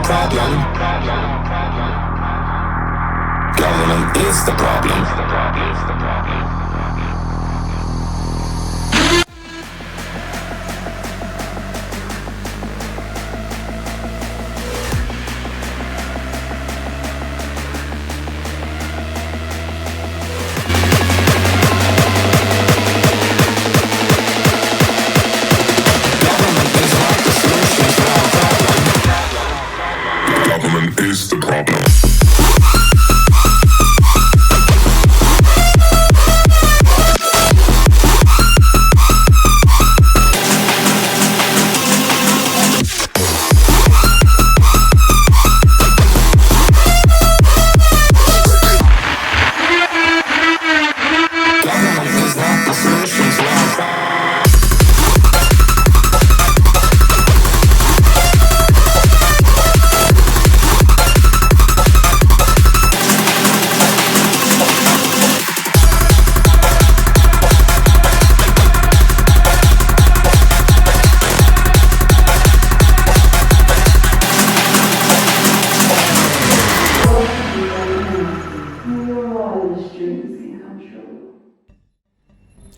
problem. Government is the problem. Government is the problem.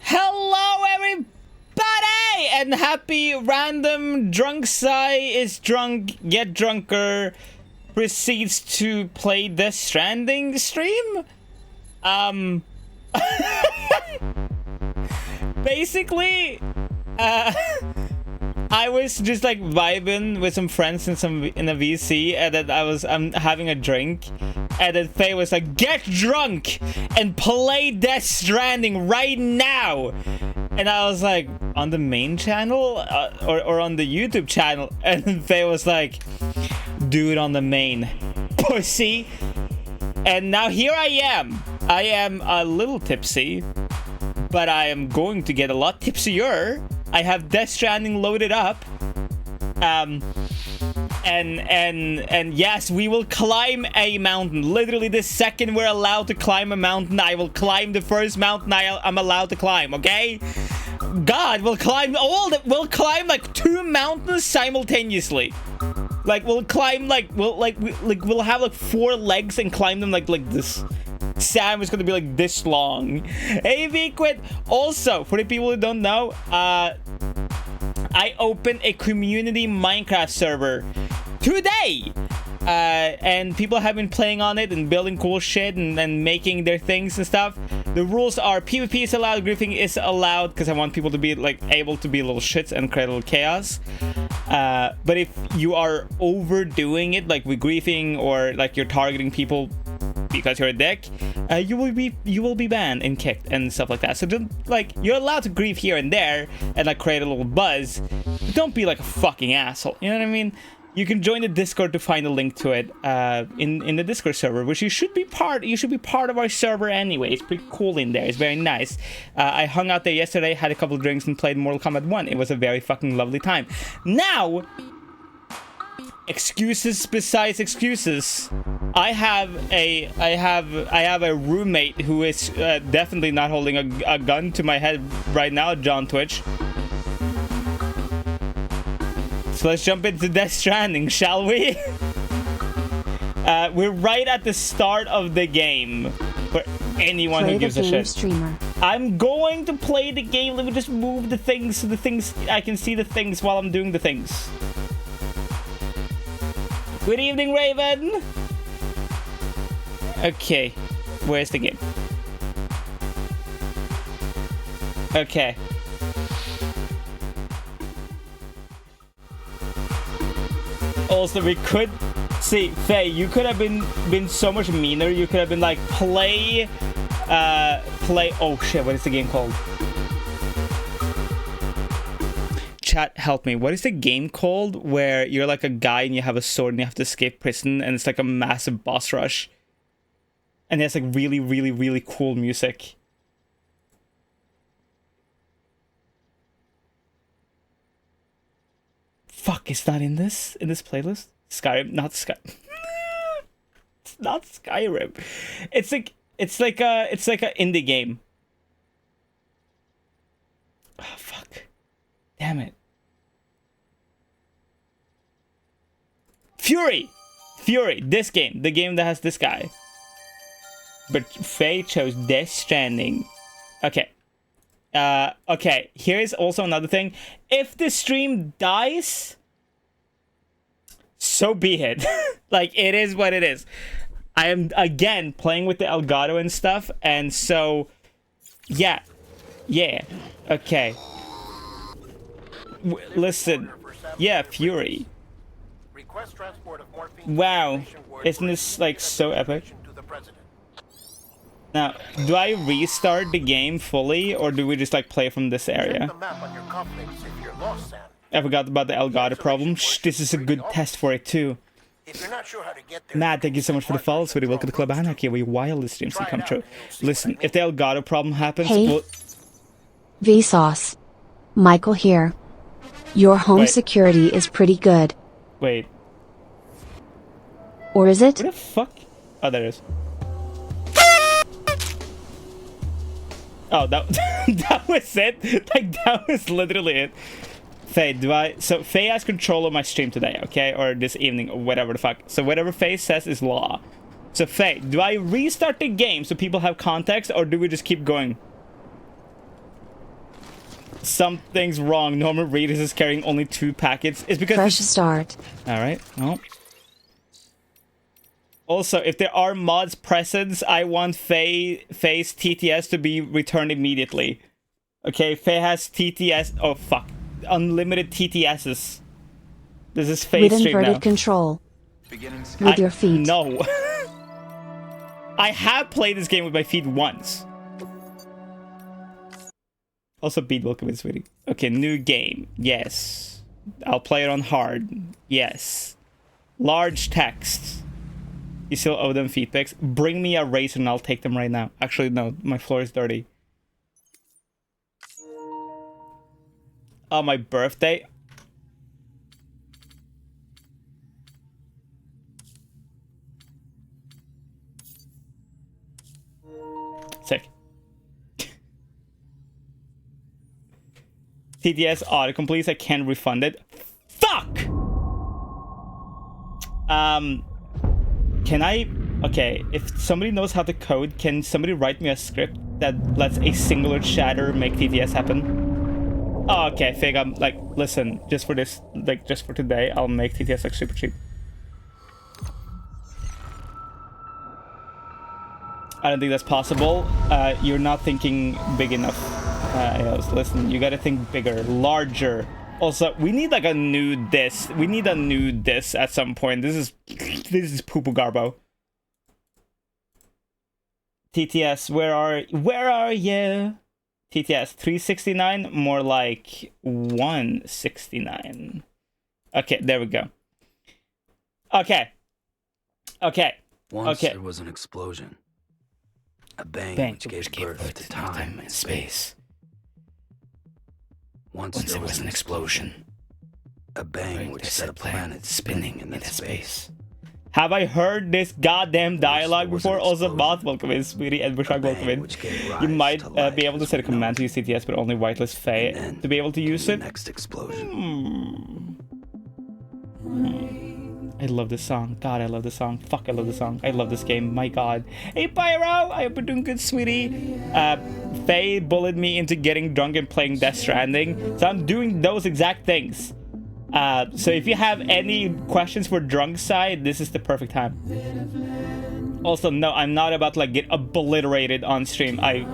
Hello, everybody, and happy random drunk Psy is drunk, get drunker, proceeds to play Death Stranding stream. Basically, I was just like vibing with some friends in a VC, and then I'm having a drink, and then Faye was like, "Get drunk and play Death Stranding right now," and I was like, "On the main channel or on the YouTube channel?" And then Faye was like, "Do it on the main, pussy." And now here I am. I am a little tipsy, but I am going to get a lot tipsier. I have Death Stranding loaded up. And yes, we will climb a mountain. Literally, the second we're allowed to climb a mountain, I will climb the first mountain I'm allowed to climb, okay? God, we'll climb like 2 mountains simultaneously. Like we'll climb we'll have like 4 legs and climb them like this. Sam is gonna be like this long. AV quit. Also, for the people who don't know, I opened a community Minecraft server today, and people have been playing on it and building cool shit and making their things and stuff. The rules are PvP is allowed, griefing is allowed, because I want people to be like able to be little shits and create a little chaos. But if you are overdoing it, like with griefing or like you're targeting people because you're a dick, you will be banned and kicked and stuff like that. So don't, like, you're allowed to grief here and there and like create a little buzz, but don't be like a fucking asshole. You know what I mean? You can join the Discord to find a link to it in the Discord server, which you should be part of our server anyway. It's pretty cool in there. It's very nice. I hung out there yesterday, had a couple of drinks, and played Mortal Kombat 1. It was a very fucking lovely time. Now, excuses besides excuses. I have a roommate who is definitely not holding a gun to my head right now, John Twitch. So let's jump into Death Stranding, shall we? We're right at the start of the game for anyone who gives a shit. Streamer. I'm going to play the game. Let me just move the things so I can see the things while I'm doing the things. Good evening, Raven. Okay, where's the game? Okay. Also, we could see Faye. You could have been so much meaner. You could have been like play. Oh shit! What is the game called? Chat, help me. What is the game called where you're like a guy and you have a sword and you have to escape prison and it's like a massive boss rush? And it's like really, really, really cool music. Fuck, it's not in this playlist? Skyrim, not Skyrim. It's not Skyrim. It's like a indie game. Oh fuck. Damn it. Fury! Fury, this game, the game that has this guy. But Faye chose Death Stranding. Okay. Okay, here's also another thing. If the stream dies, so be it. Like, it is what it is. I am, again, playing with the Elgato and stuff, and so, yeah. Yeah. Okay. Listen. Yeah, Fury. Wow. Isn't this, like, so epic? Now, do I restart the game fully, or do we just, like, play from this area? I forgot about the Elgato problem. Shh, this is a good test for it, too. Matt, thank you so much for the follow, sweetie. Welcome to Club Anarchy, where your wildest dreams can come true. Listen, if the Elgato problem happens, hey. Vsauce. Michael here. Your home security is pretty good. Wait. Or is it? What the fuck? Oh, there it is. Oh, that that was it. Like, that was literally it. Faye, so Faye has control of my stream today, okay? Or this evening, or whatever the fuck. So whatever Faye says is law. So Faye, do I restart the game so people have context, or do we just keep going? Something's wrong. Norman Reedus is carrying only 2 packets. It's because... Fresh start. Alright, well... Also, if there are mods present, I want Faye's TTS to be returned immediately. Okay, Faye has TTS... Oh, fuck. Unlimited TTSs. This is Faye's with stream now. inverted control. With your feet. No. I have played this game with my feet once. Also, beat welcome in, sweetie. Okay, new game. Yes. I'll play it on hard. Yes. Large text. You still owe them feed pics? Bring me a razor and I'll take them right now. Actually, no. My floor is dirty. Oh, my birthday? Sick. TTS autocomplete, I can't refund it. Fuck! Can I... Okay, if somebody knows how to code, can somebody write me a script that lets a singular chatter make TTS happen? Oh, okay, Fig, I'm like, listen, just for this, like, just for today, I'll make TTS like super cheap. I don't think that's possible. You're not thinking big enough. Listen, you gotta think bigger, larger. Also, we need like a new diss. We need a new diss at some point. This is poo-poo garbo. TTS, where are you? TTS 369, more like 169. Okay, there we go. Okay. Once there was an explosion. A bang which gave birth to time and space. Once there was an explosion. A bang which set a planet spinning in that space. Have I heard this goddamn dialogue before? Also, Moth, welcome in, sweetie, and Bushak, welcome in. You might be able to set a command to use CTS, but only whitelist Faye to be able to use it. Next explosion. I love this song. God, I love this song. Fuck, I love this song. I love this game. My God. Hey, Pyro! I hope you're doing good, sweetie. Faye bullied me into getting drunk and playing Death Stranding, so I'm doing those exact things. So if you have any questions for drunk side, this is the perfect time. Also, no, I'm not about to like get obliterated on stream. I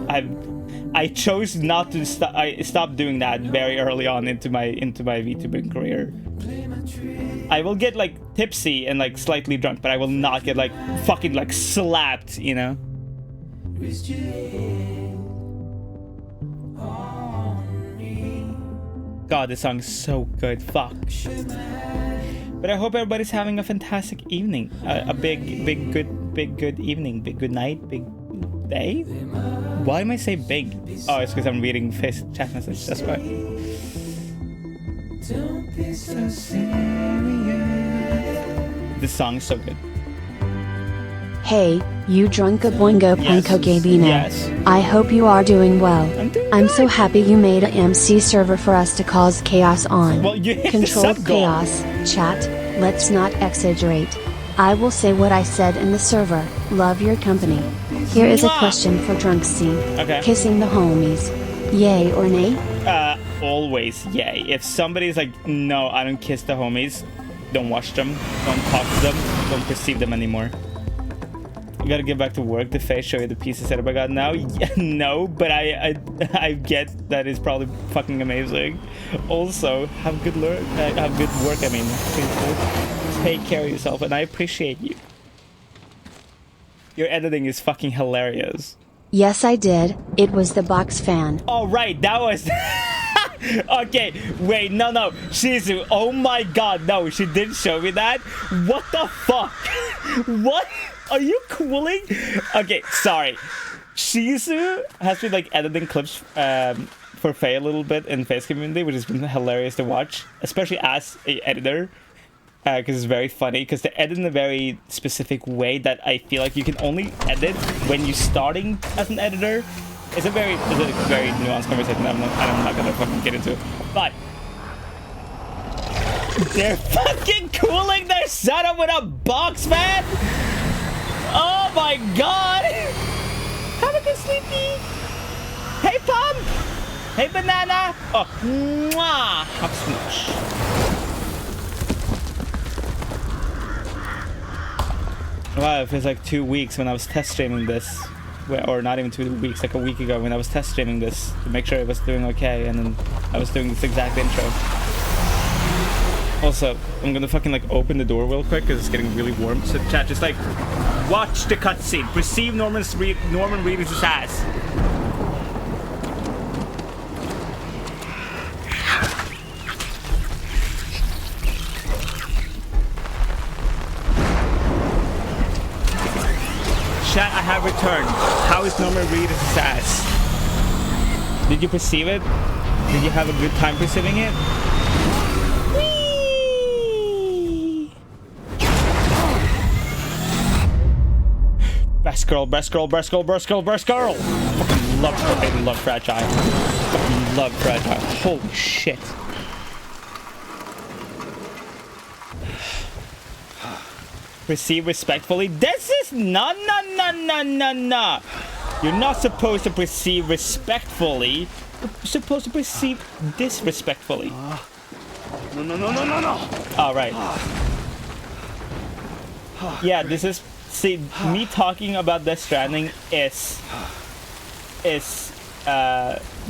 chose not to stop. I stopped doing that very early on into my VTubing career. I will get like tipsy and like slightly drunk, but I will not get like fucking like slapped, you know? God, this song is so good. Fuck. But I hope everybody's having a fantastic evening. A big good evening. Big good night. Big day? Why am I saying big? Oh, it's because I'm reading face chat message. That's why. Don't be so serious. This song is so good. Hey, you drunka boingo panko gabino. Yes. I hope you are doing well. I'm so happy you made a MC server for us to cause chaos on. Well, you hit Controlled the sub goal. chaos, chat, let's not exaggerate. I will say what I said in the server, love your company. Here is a Mwah. question for Drunk C. Okay. Kissing the homies. Yay or nay? Always yay. If somebody's like, no, I don't kiss the homies, don't watch them, don't talk to them, don't perceive them anymore. You gotta get back to work. The face show you the piece of setup I got now. Yeah, no, but I get that is probably fucking amazing. Also, have good work. Have good work. I mean, take care of yourself, and I appreciate you. Your editing is fucking hilarious. Yes, I did. It was the box fan. Oh right, that was. Okay, wait, no, Shizu, oh my god, no, she did show me that. What the fuck? What? Are you cooling? Okay, sorry. Shizu has been like editing clips for Faye a little bit in Faye's community, which has been hilarious to watch, especially as a editor, because it's very funny, because they edit in a very specific way that I feel like you can only edit when you're starting as an editor. It's a very nuanced conversation I'm not gonna fucking get into. But they're fucking cooling their setup with a box fan? Oh my god! Have a good sleepy! Hey Pump! Hey Banana! Oh, mwah! Hop smooch. Wow, it feels like 2 weeks when I was test streaming this. Or not even 2 weeks, like a week ago when I was test streaming this to make sure it was doing okay, and then I was doing this exact intro. Also, I'm gonna fucking like open the door real quick because it's getting really warm. So chat, just like watch the cutscene. Perceive Norman Reedus' ass. Chat, I have returned. How is Norman Reedus' ass? Did you perceive it? Did you have a good time perceiving it? Whee! Best girl, best girl, best girl, best girl, best girl! Fucking love Fragile. Fucking love Fragile. Holy shit. Perceive respectfully. This is no. You're not supposed to perceive respectfully. You're supposed to perceive disrespectfully. No. All right. Yeah, this is. See, me talking about Death Stranding is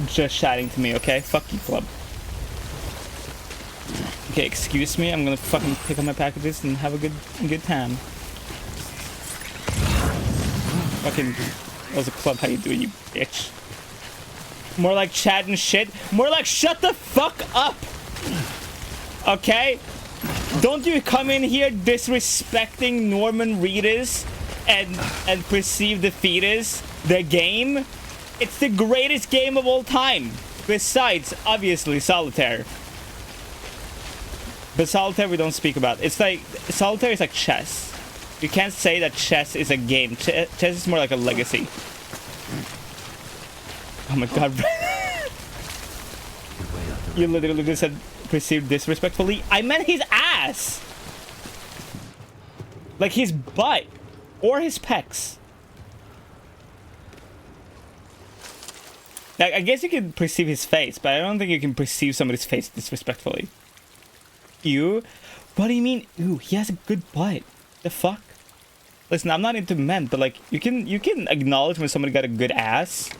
just chatting to me. Okay, fuck you, club. Okay, excuse me. I'm gonna fucking pick up my packages and have a good time. Fucking, that was a club. How you doing, you bitch? More like chat and shit. More like shut the fuck up. Okay? Don't you come in here disrespecting Norman Reedus and perceive the fetus, the game. It's the greatest game of all time. Besides, obviously, Solitaire. But Solitaire we don't speak about. It's like, Solitaire is like chess. You can't say that chess is a game. Chess is more like a legacy. Oh my god. You literally just said perceived disrespectfully. I meant his ass! Like his butt. Or his pecs. Like, I guess you can perceive his face, but I don't think you can perceive somebody's face disrespectfully. Ew? What do you mean? Ooh, he has a good butt. The fuck? Listen, I'm not into men, but like, you can acknowledge when somebody got a good ass.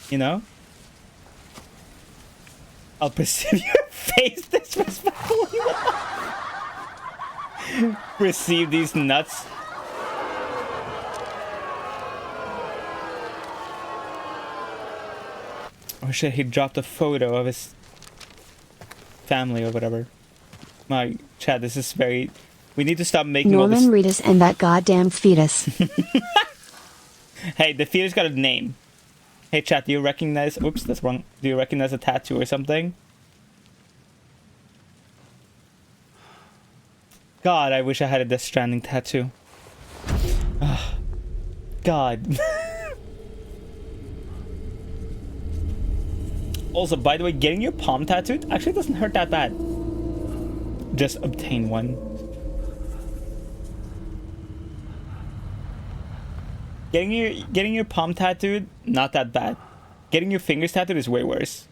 You know? I'll perceive your face disrespectfully. Perceive these nuts. Oh shit, he dropped a photo of his family or whatever. My chat, this is very... We need to stop making Norman all this... Reedus and that goddamn fetus. Hey, the fetus got a name. Hey chat, do you recognize... Oops, that's wrong. Do you recognize a tattoo or something? God, I wish I had a Death Stranding tattoo. Oh, God. Also, by the way, getting your palm tattooed actually doesn't hurt that bad. just obtain one. Getting your palm tattooed, not that bad. Getting your fingers tattooed is way worse.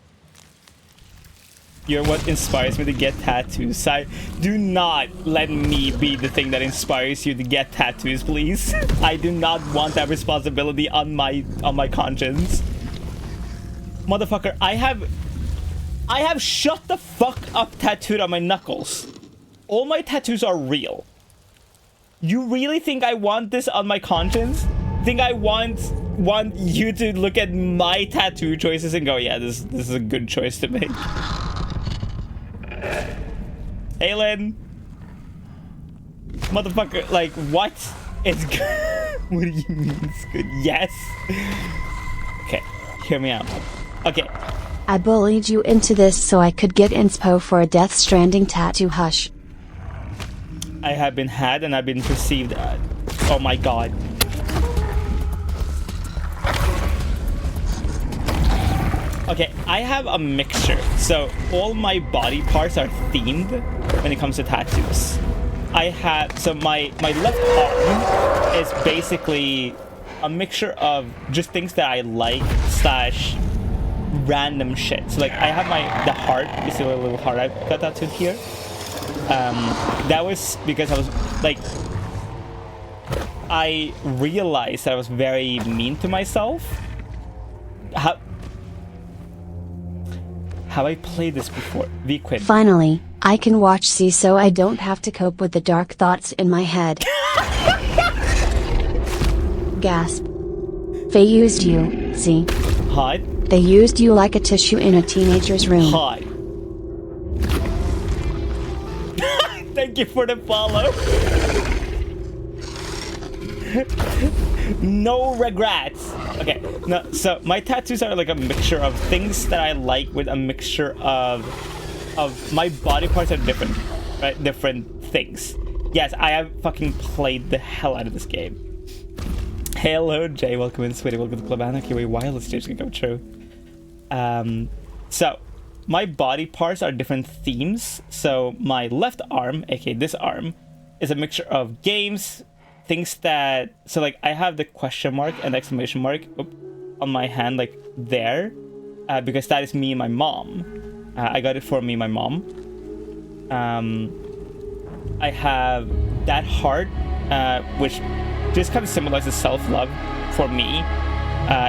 You're what inspires me to get tattoos. Do not let me be the thing that inspires you to get tattoos, please. I do not want that responsibility on my conscience. Motherfucker, I have shut the fuck up tattooed on my knuckles. All my tattoos are real. You really think I want this on my conscience? Think I want you to look at my tattoo choices and go, yeah, this is a good choice to make. Hey, Lynn. Motherfucker, like, what? It's good. What do you mean it's good? Yes. Okay, hear me out. Okay. I bullied you into this so I could get inspo for a Death Stranding tattoo. Hush. I have been had and I've been perceived at. Oh my god. Okay, I have a mixture. So all my body parts are themed when it comes to tattoos. I have, so my left arm is basically a mixture of just things that I like slash random shit. So like I have the heart, you see a little heart I got tattooed here. That was because I was like, I realized that I was very mean to myself. Have I played this before? VQuid. Finally, I can watch C so I don't have to cope with the dark thoughts in my head. Gasp. They used you, C. Hi. They used you like a tissue in a teenager's room. Hi. Thank you for the follow. No regrets. Okay, no, so my tattoos are like a mixture of things that I like with a mixture of my body parts are different, right? Different things. Yes, I have fucking played the hell out of this game. Hello, Jay. Welcome in, sweetie. Welcome to Club Anarchy. Wait, wireless dreams can come true. So my body parts are different themes. So my left arm, aka this arm, is a mixture of games. Things that, so like I have the question mark and the exclamation mark on my hand, like there, because that is me and my mom. I got it for me and my mom. I have that heart, which just kind of symbolizes self-love for me.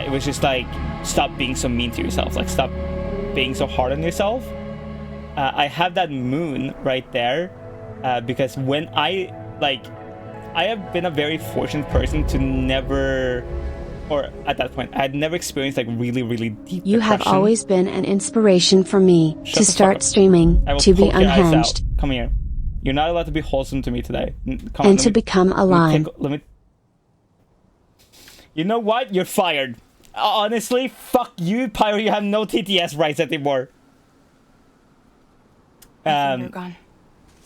It was just like, stop being so mean to yourself, like stop being so hard on yourself. I have that moon right there, because when I have been a very fortunate person to never, or at that point, I had never experienced like really, really deep You depression. have always been an inspiration for me Shut to the fuck start up. streaming, I will to be poke your eyes out. unhinged, Come here. You're not allowed to be wholesome to me today. Come and to become a lion. Let me. You know what? You're fired. Honestly, fuck you, Pyro. You have no TTS rights anymore. You're gone.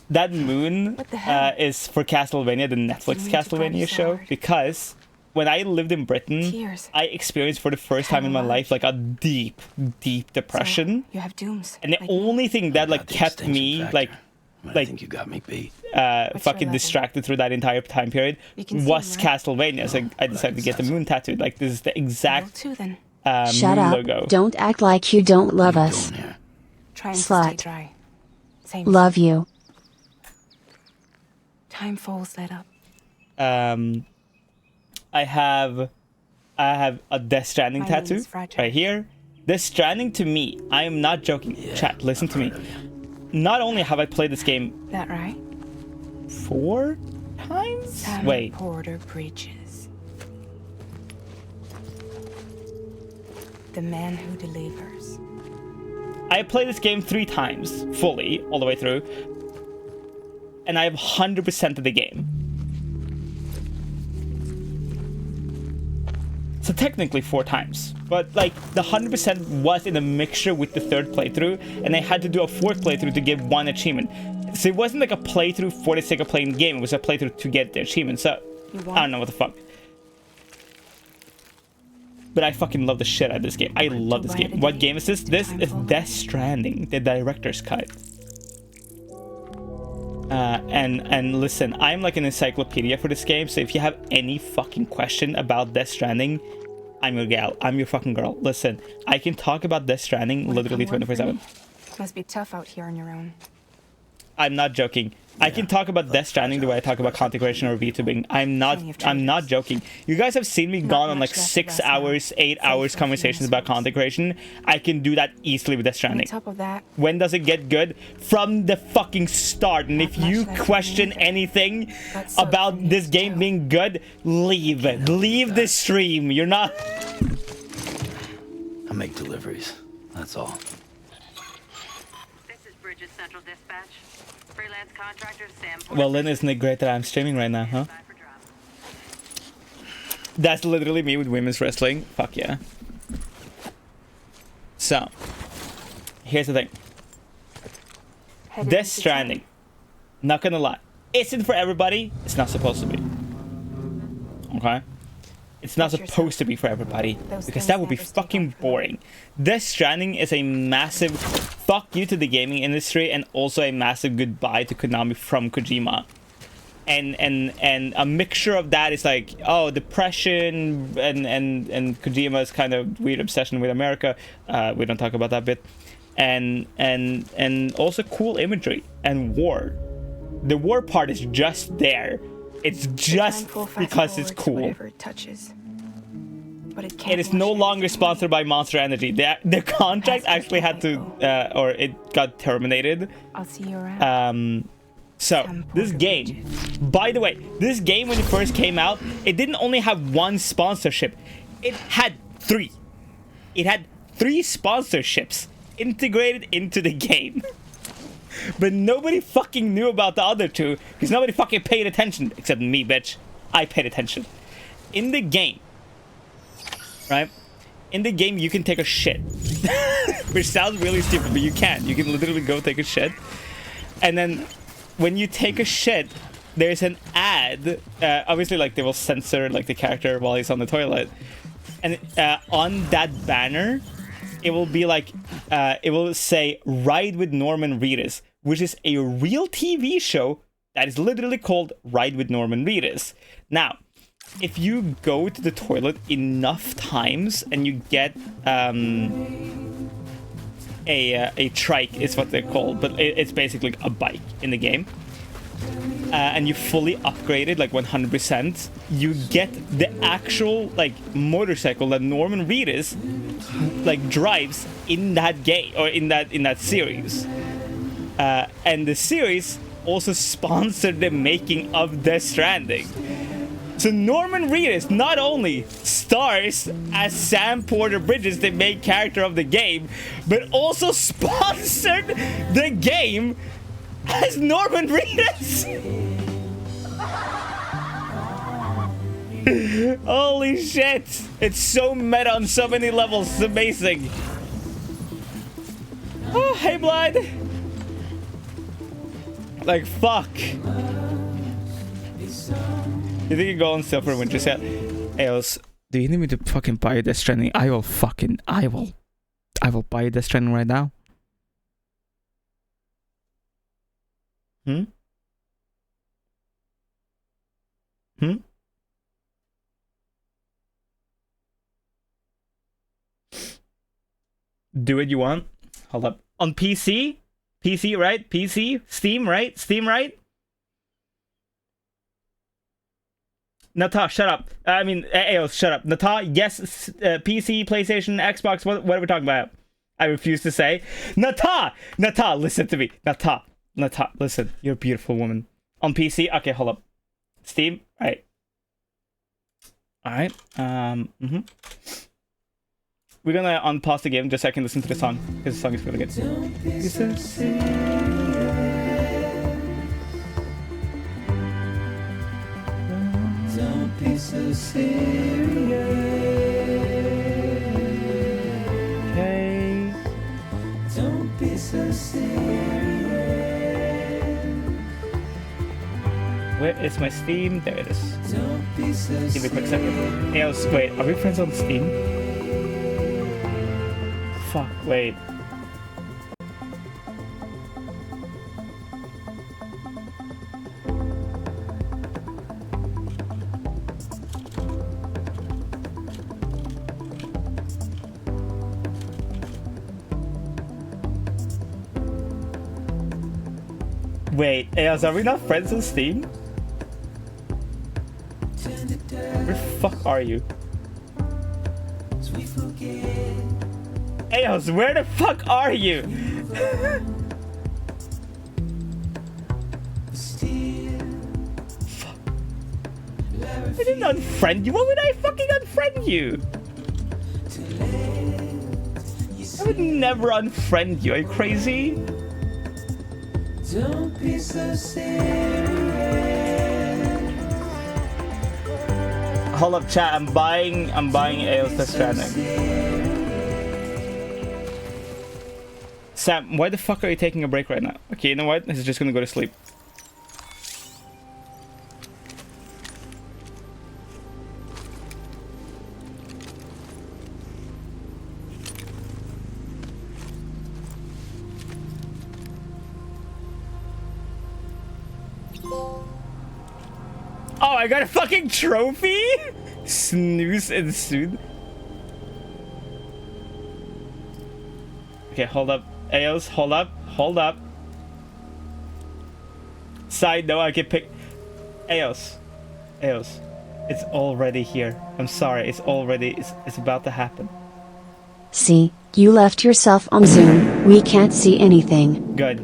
That moon What the hell? is for Castlevania, the Netflix Seem to drive Castlevania you show, hard. because when I lived in Britain, Tears. I experienced for the first time in my life like a deep, deep depression. So, you have dooms. And the like me. only thing that like Got the kept extinction me factor. like I think you got me beat. your fucking level? distracted through that entire time period You can see was him, right? Castlevania. So I decided to get the moon tattooed. Like this is the Well, exact too then. Shut moon up, logo. don't act like you don't love us. Going here. Trying to Slut. stay dry. Same. Love you. Time falls let up. I have a Death Stranding My name tattoo is Fragile. right here. Death Stranding to me, I am not joking. Chat, listen to me. Not only have I played this game That right? 4 times? Sam Wait, Porter Bridges. The man who delivers. I played this game 3 times, fully, all the way through. And I have 100% of the game. So technically 4 times. But like the 100% was in a mixture with the 3rd playthrough, and I had to do a 4th playthrough to get 1 achievement. So it wasn't like a playthrough for the sake of playing the game, it was a playthrough to get the achievement. So I don't know what the fuck. But I fucking love the shit out of this game. I love this game. What game is this? This is Death Stranding, the director's cut. And listen, I'm like an encyclopedia for this game, so if you have any fucking question about Death Stranding, I'm your gal. I'm your fucking girl. Listen, I can talk about Death Stranding literally 24/7. Must be tough out here on your own. I'm not joking. I can talk about Death Stranding the way I talk about content creation or VTubing. I'm not joking. You guys have seen me gone on like 6 hours, 8 hours conversations about content creation. I can do that easily with Death Stranding. On top of that, When does it get good? From the fucking start. And if you question anything about this game being good, leave. Leave the stream. You're not... I make deliveries. That's all. This is Bridges Central Dispatch. Freelance contractor Sam. Well, then isn't it great that I'm streaming right now, huh? That's literally me with women's wrestling. Fuck yeah. So, here's the thing. Death Stranding, not gonna lie, isn't for everybody. It's not supposed to be. Okay? It's not supposed to be for everybody, because that would be fucking boring. Death Stranding is a massive fuck you to the gaming industry, and also a massive goodbye to Konami from Kojima. And a mixture of that is like, oh, depression and Kojima's kind of weird obsession with America. We don't talk about that bit. And also cool imagery and war. The war part is just there. It's just because it's cool. It is no longer sponsored by Monster Energy. The contract actually had to, or it got terminated. I'll see you around. So, this game, by the way, this game when it first came out, it didn't only have one sponsorship. It had 3. It had 3 sponsorships integrated into the game. But nobody fucking knew about the other 2, because nobody fucking paid attention, except me, bitch. I paid attention. In the game, right? In the game, you can take a shit. Which sounds really stupid, but you can. You can literally go take a shit. And then, when you take a shit, there's an ad. Obviously, like, they will censor, like, the character while he's on the toilet. And on that banner, it will be like, it will say, Ride with Norman Reedus, which is a real TV show that is literally called Ride with Norman Reedus. Now, if you go to the toilet enough times and you get a trike is what they're called, but it's basically a bike in the game, and you fully upgrade it like 100%, you get the actual like motorcycle that Norman Reedus like drives in that game or in that series, and the series also sponsored the making of Death Stranding. So Norman Reedus not only stars as Sam Porter Bridges, the main character of the game, but also sponsored the game as Norman Reedus. Holy shit! It's so meta on so many levels. It's amazing. Oh, hey, blood. Like, fuck. You think you go on sale for Winter Sale? Ales, do you need me to fucking buy Death Stranding? I will buy Death Stranding right now. Do what you want. Hold up. On PC? PC, right? PC? Steam, right? Steam, right? Nata, shut up. I mean, Aos, shut up. Nata, yes, PC, PlayStation, Xbox, what are we talking about? I refuse to say. Nata, listen to me. Nata, listen. You're a beautiful woman. On PC, okay, hold up. Steam, right. Alright, We're gonna unpause the game just so I can listen to the song, because the song is really good. Don't be so serious. Okay. Don't be so serious. Where is my Steam? There it is. Don't be so serious. Give me a quick second. Hey, wait, are we friends on Steam? Fuck, wait. Wait, Eos, are we not friends on Steam? Where the fuck are you? Eos, where the fuck are you? Fuck. I didn't unfriend you. Why would I fucking unfriend you? I would never unfriend you. Are you crazy? Don't be so serious. Hold up, chat. I'm buying Eos Death Stranding. Sam, why the fuck are you taking a break right now? Okay, you know what? This is just gonna go to sleep. Oh, I got a fucking trophy? Snooze ensued. Okay, hold up. Eos, hold up. Hold up. Side note, I can pick... Eos. Eos. It's already here. I'm sorry, it's already... It's about to happen. See, you left yourself on Zoom. We can't see anything. Good.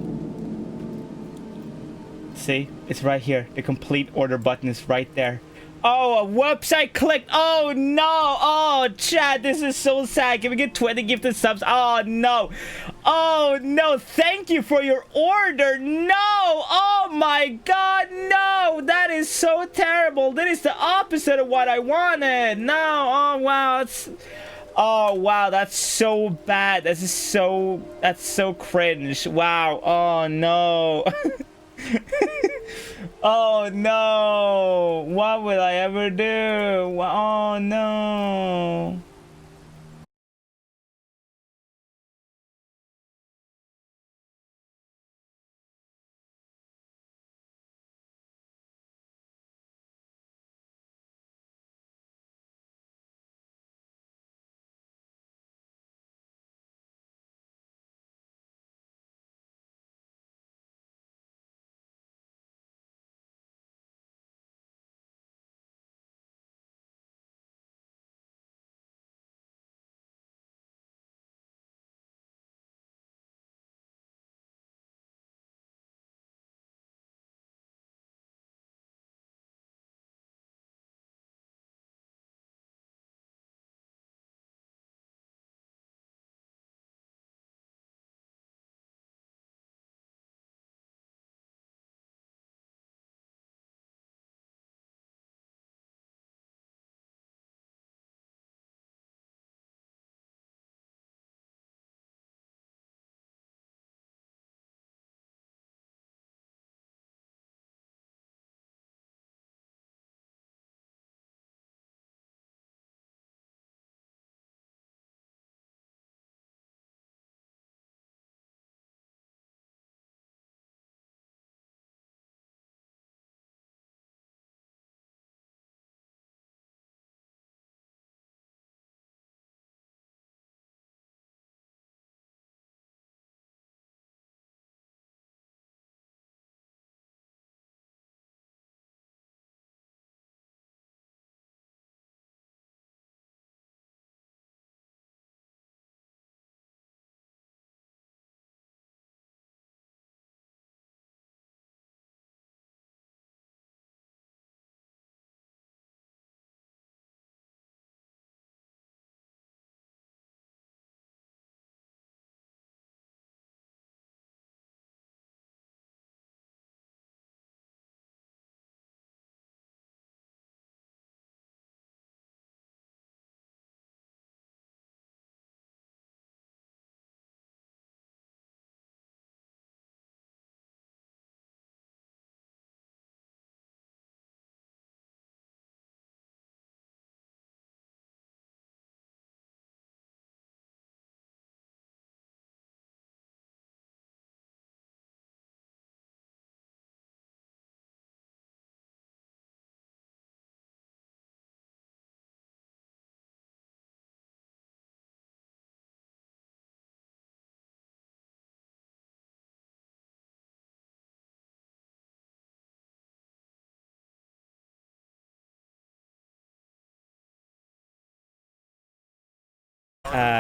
See? It's right here. The complete order button is right there. Oh, whoops, I clicked. Oh, no. Oh, chat, this is so sad. Can we get 20 gifted subs? Oh, no. Oh, no. Thank you for your order. No. Oh, my God. No. That is so terrible. That is the opposite of what I wanted. No. Oh, wow. It's... Oh, wow. That's so bad. This is so... That's so cringe. Wow. Oh, no. Oh no! What will I ever do? Oh no!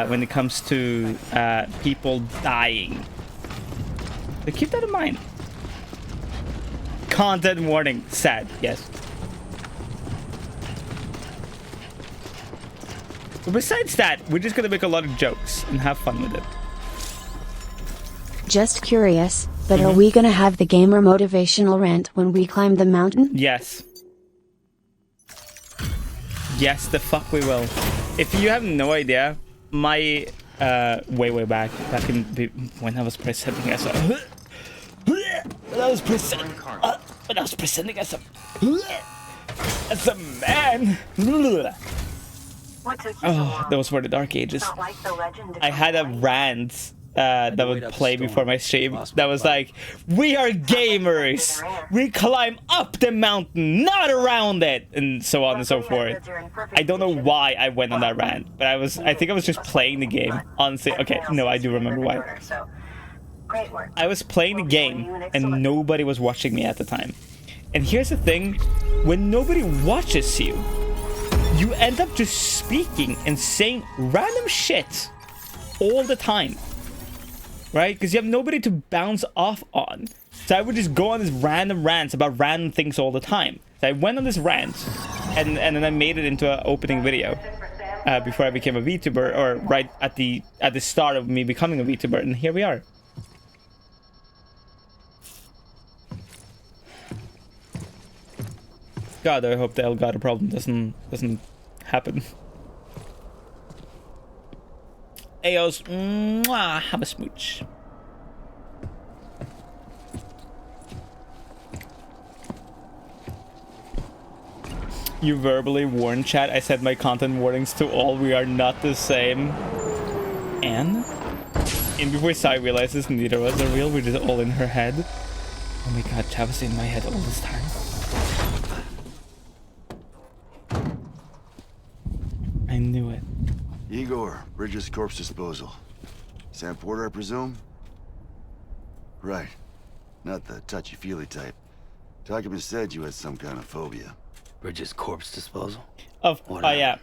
when it comes to people dying. So keep that in mind. Content warning. Sad. Yes. But besides that, we're just gonna make a lot of jokes and have fun with it. Just curious, but are we gonna have the gamer motivational rant when we climb the mountain? Yes. Yes, the fuck we will. If you have no idea, my way back in when I was presenting as a when I was presenting as a man. Oh, those were the dark ages. I had a rant that would play before my stream that was like, we are gamers, we climb up the mountain, not around it, and so on and so forth. I don't know why I went on that rant, but I think I was just playing the game, honestly. Okay, no, I do remember why. I was playing the game and nobody was watching me at the time. And here's the thing, when nobody watches you, you end up just speaking and saying random shit all the time. Right? Because you have nobody to bounce off on. So I would just go on these random rants about random things all the time. So I went on this rant, and then I made it into an opening video before I became a VTuber, or right at the start of me becoming a VTuber, and here we are. God, I hope the Elgato problem doesn't happen. Ayos, mwah, have a smooch. You verbally warned chat. I said my content warnings to all. We are not the same. And before Sai realizes neither of us are real, we're just all in her head. Oh my god, chat was in my head all this time. I knew it. Igor, Bridges corpse disposal. Sam Porter, I presume? Right. Not the touchy-feely type. Document said you had some kind of phobia. Bridges corpse disposal? Oh yeah.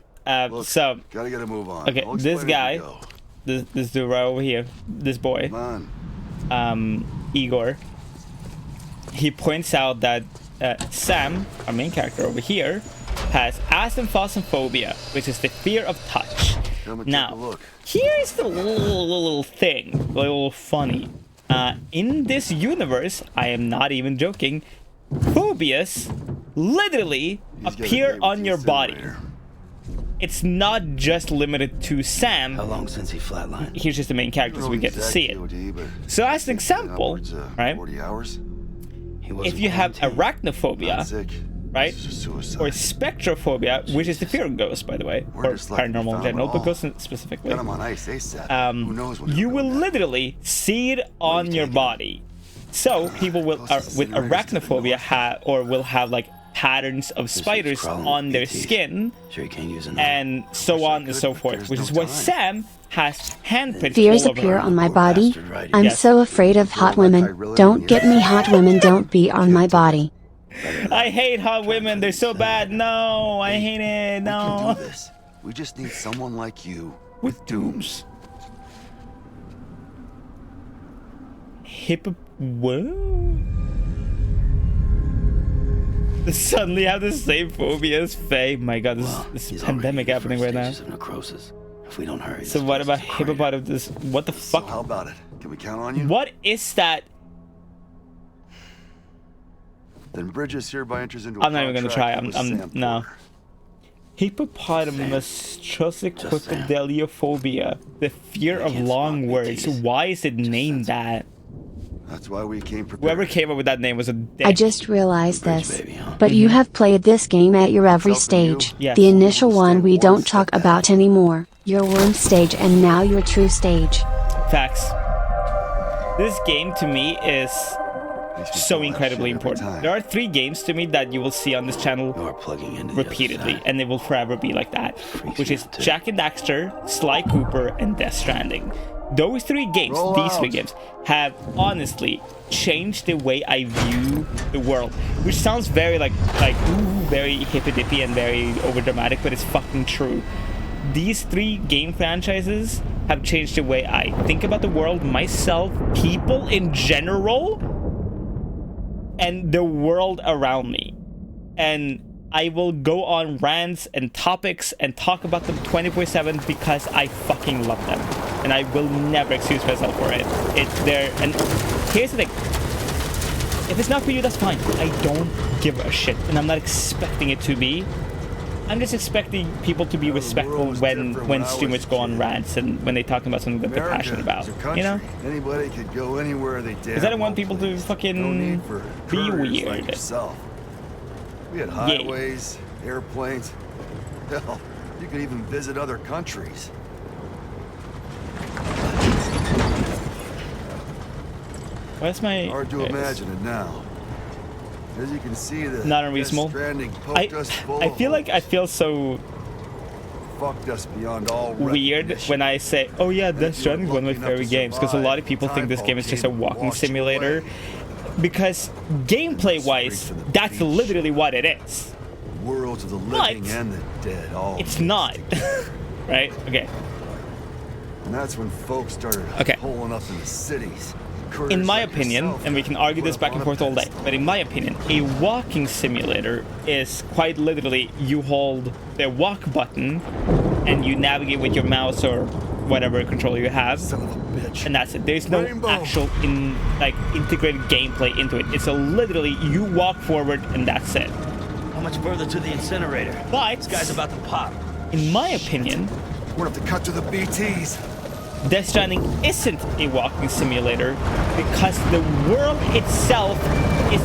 Look, so gotta move on. Okay, this guy, this dude right over here, this boy, Igor, he points out that Sam, our main character over here, has asthenophobia, which is the fear of touch. Now, here's the little thing, a little funny. In this universe, I am not even joking, phobias literally appear on your body. It's not just limited to Sam. How long since he flatlined? Here's just the main character, so we get to see it. So as an example, right? 40 hours? If you have arachnophobia, right? Or spectrophobia, which is the fear of ghosts, by the way, or paranormal in general, but ghosts specifically. You will literally see it on your body. So people will with arachnophobia will have like patterns of spiders on their skin, and so on and so forth. Which is why Sam has handprints. Fears appear on my body. I'm so afraid of hot women. Don't get me hot women. Don't be on my body. I hate hot women. They're so bad. No, I hate it. No. We can do this. We just need someone like you with dooms. What? They suddenly have the same phobia as Faye. My god, this is pandemic happening right now. If we don't hurry, so what about hippopotamus? What the fuck? So how about it? Can we count on you? What is that? Then Bridges hereby enters into I'm not even gonna try. I'm no. Hippopotamus Szycrotic, the fear of long words. Why is it named that? That's why we came prepared. Whoever came up with that name was a dick. I just realized this. But you have played this game at your every stage. Yes. The initial one we don't talk about anymore. Your worm stage and now your true stage. Facts. This game to me is so incredibly important. There are 3 games to me that you will see on this channel repeatedly, and they will forever be like that, which is Jak and Daxter, Sly Cooper, and Death Stranding. Those 3 games, these 3 games, have honestly changed the way I view the world, which sounds very very hippy dippy and very overdramatic, but it's fucking true. these 3 game franchises have changed the way I think about the world, myself, people in general, and the world around me. And I will go on rants and topics and talk about them 24/7 because I fucking love them. And I will never excuse myself for it. It's there. And here's the thing. If it's not for you, that's fine. I don't give a shit. And I'm not expecting it to be. I'm just expecting people to be respectful when streamers go on rants and when they talk about something that they're passionate about. You know? Anybody could go anywhere they damn. Because I don't want people to fucking be weird. Like yourself. We had highways, airplanes. Hell, you could even visit other countries. What's my... Hard to imagine it now. As you can see, the not unreasonable. I feel like I feel so fucked us beyond all weird when I say, oh yeah, Death Stranding is one of my favorite games, because a lot of people think this game is just a walking simulator. Because gameplay wise, that's literally what it is. Worlds of the living and the dead, all it's not. Right? Okay. And that's when folks started pulling up in the cities. In my opinion, and we can argue this back and forth all day, but in my opinion, a walking simulator is quite literally you hold the walk button and you navigate with your mouse or whatever controller you have, and that's it. There's no actual integrated gameplay into it. It's literally you walk forward and that's it. How much further to the incinerator? But this guy's about to pop. In my opinion, we're gonna have to cut to the BTs. Death Stranding isn't a walking simulator because the world itself is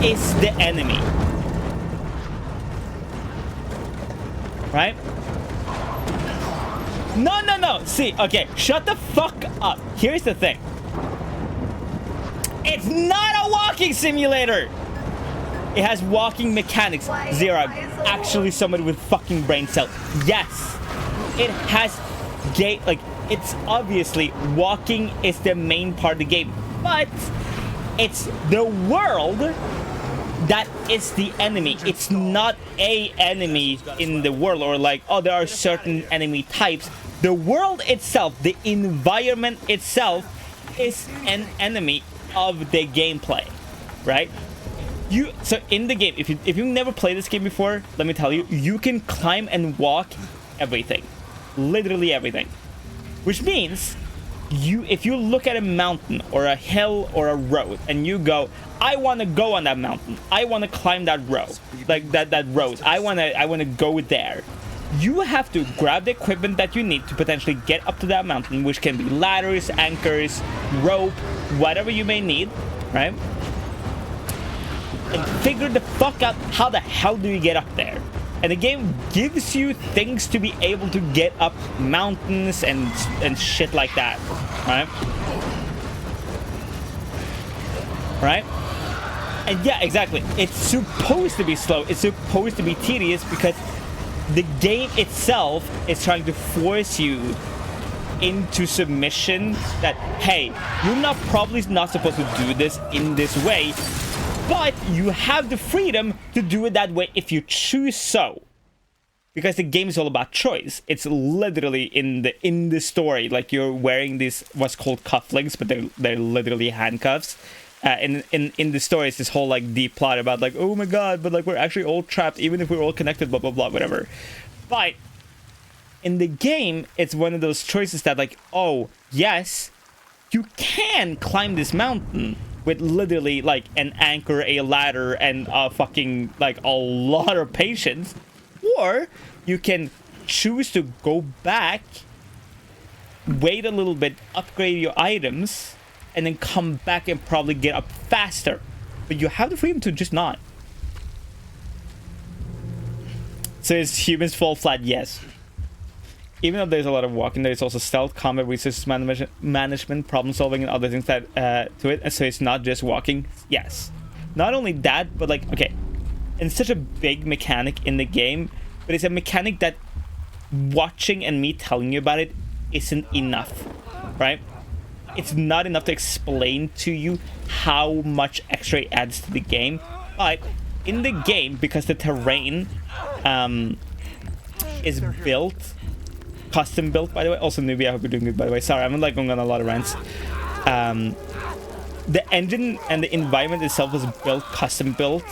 is the enemy. Right? No. See, okay, shut the fuck up. Here's the thing. It's not a walking simulator. It has walking mechanics. Zero. Actually somebody with fucking brain cells. Yes. It has it's obviously walking is the main part of the game, but it's the world that is the enemy. It's not a enemy in the world, or there are certain enemy types. The world itself, the environment itself, is an enemy of the gameplay, right? So in the game, if you've never played this game before, let me tell you, you can climb and walk everything. Literally everything, which means if you look at a mountain or a hill or a road and you go, I want to go on that mountain, I want to climb that road, that road, I want to go there, you have to grab the equipment that you need to potentially get up to that mountain, which can be ladders, anchors, rope, whatever you may need, right? And figure the fuck out how the hell do you get up there. And the game gives you things to be able to get up mountains and shit like that, right? Right? And yeah, exactly. It's supposed to be slow. It's supposed to be tedious because the game itself is trying to force you into submission that, hey, you're probably not supposed to do this in this way, but you have the freedom to do it that way if you choose so. Because the game is all about choice. It's literally in the story, like you're wearing these what's called cufflinks, but they're literally handcuffs. In the story, it's this whole deep plot about oh my god, but we're actually all trapped, even if we're all connected, blah blah blah, whatever. But in the game, it's one of those choices that oh yes, you can climb this mountain with literally an anchor, a ladder, and a fucking a lot of patience, or you can choose to go back, wait a little bit, upgrade your items, and then come back and probably get up faster. But you have the freedom to just not. So is humans fall flat? Yes. Even though there's a lot of walking, there's also stealth, combat, resources management, problem solving, and other things that to it. And so it's not just walking. Yes. Not only that, but okay, it's such a big mechanic in the game, but it's a mechanic that watching and me telling you about it isn't enough, right? It's not enough to explain to you how much extra it adds to the game. But in the game, because the terrain is built, custom built, by the way. Also, newbie, I hope you're doing good, by the way. Sorry, I'm like going on a lot of rants. The engine and the environment itself is built, custom built.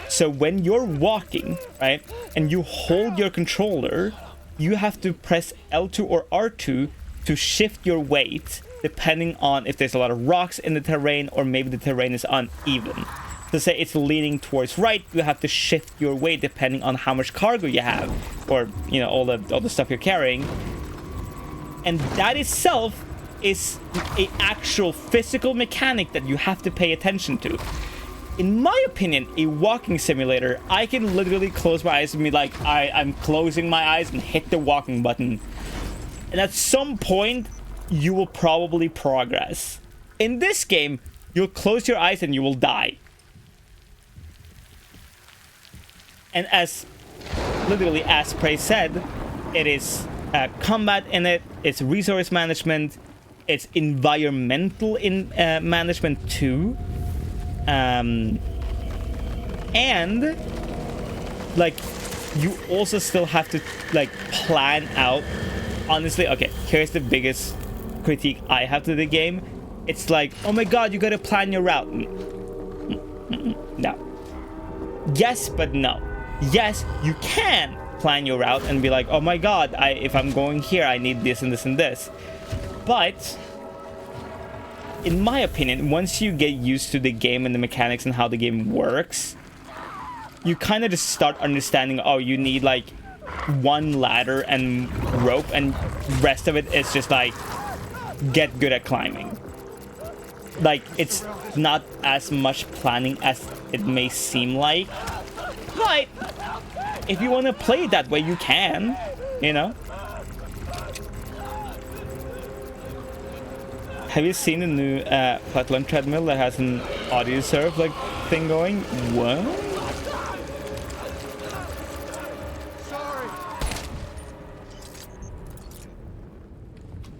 So when you're walking, right, and you hold your controller, you have to press L2 or R2 to shift your weight, depending on if there's a lot of rocks in the terrain or maybe the terrain is uneven. To say it's leaning towards right, you have to shift your weight depending on how much cargo you have, or you know, all the stuff you're carrying. And that itself is an actual physical mechanic that you have to pay attention to. In my opinion, a walking simulator, I can literally close my eyes and be like, I'm closing my eyes and hit the walking button. And at some point, you will probably progress. In this game, you'll close your eyes and you will die. And as literally as Prey said, it is combat in it, it's resource management, it's environmental management too. And like you also still have to like plan out. Honestly, okay, here's the biggest critique I have to the game. It's like, oh my god, you gotta plan your route. No. Yes, but no. Yes, you can plan your route and be like, oh my god, if I'm going here, I need this and this and this. But in my opinion, once you get used to the game and the mechanics and how the game works, you kind of just start understanding, oh, you need like one ladder and rope, and rest of it is just like get good at climbing. Like, it's not as much planning as it may seem like, but if you want to play it that way, you can, you know. Have you seen the new Platinum treadmill that has an audio serve like thing going? What?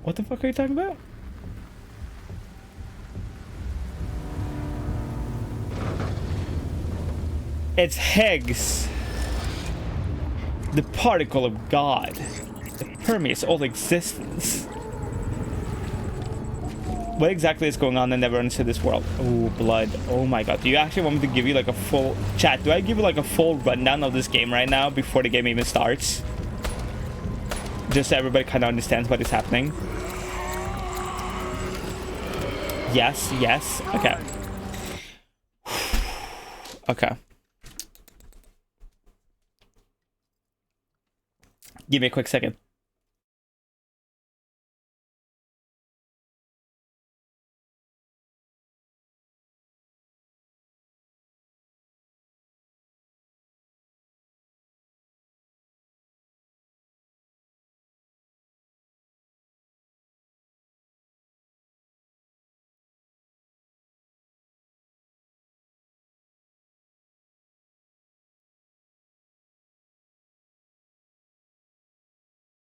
What the fuck are you talking about? It's Higgs, the particle of God that permeates all existence. What exactly is going on? I never understood this world. Oh, blood. Oh my god. Do you actually want me to give you like a full... Chat, do I give you like a full rundown of this game right now before the game even starts? Just so everybody kind of understands what is happening. Yes, yes. Okay. Okay. Give me a quick second.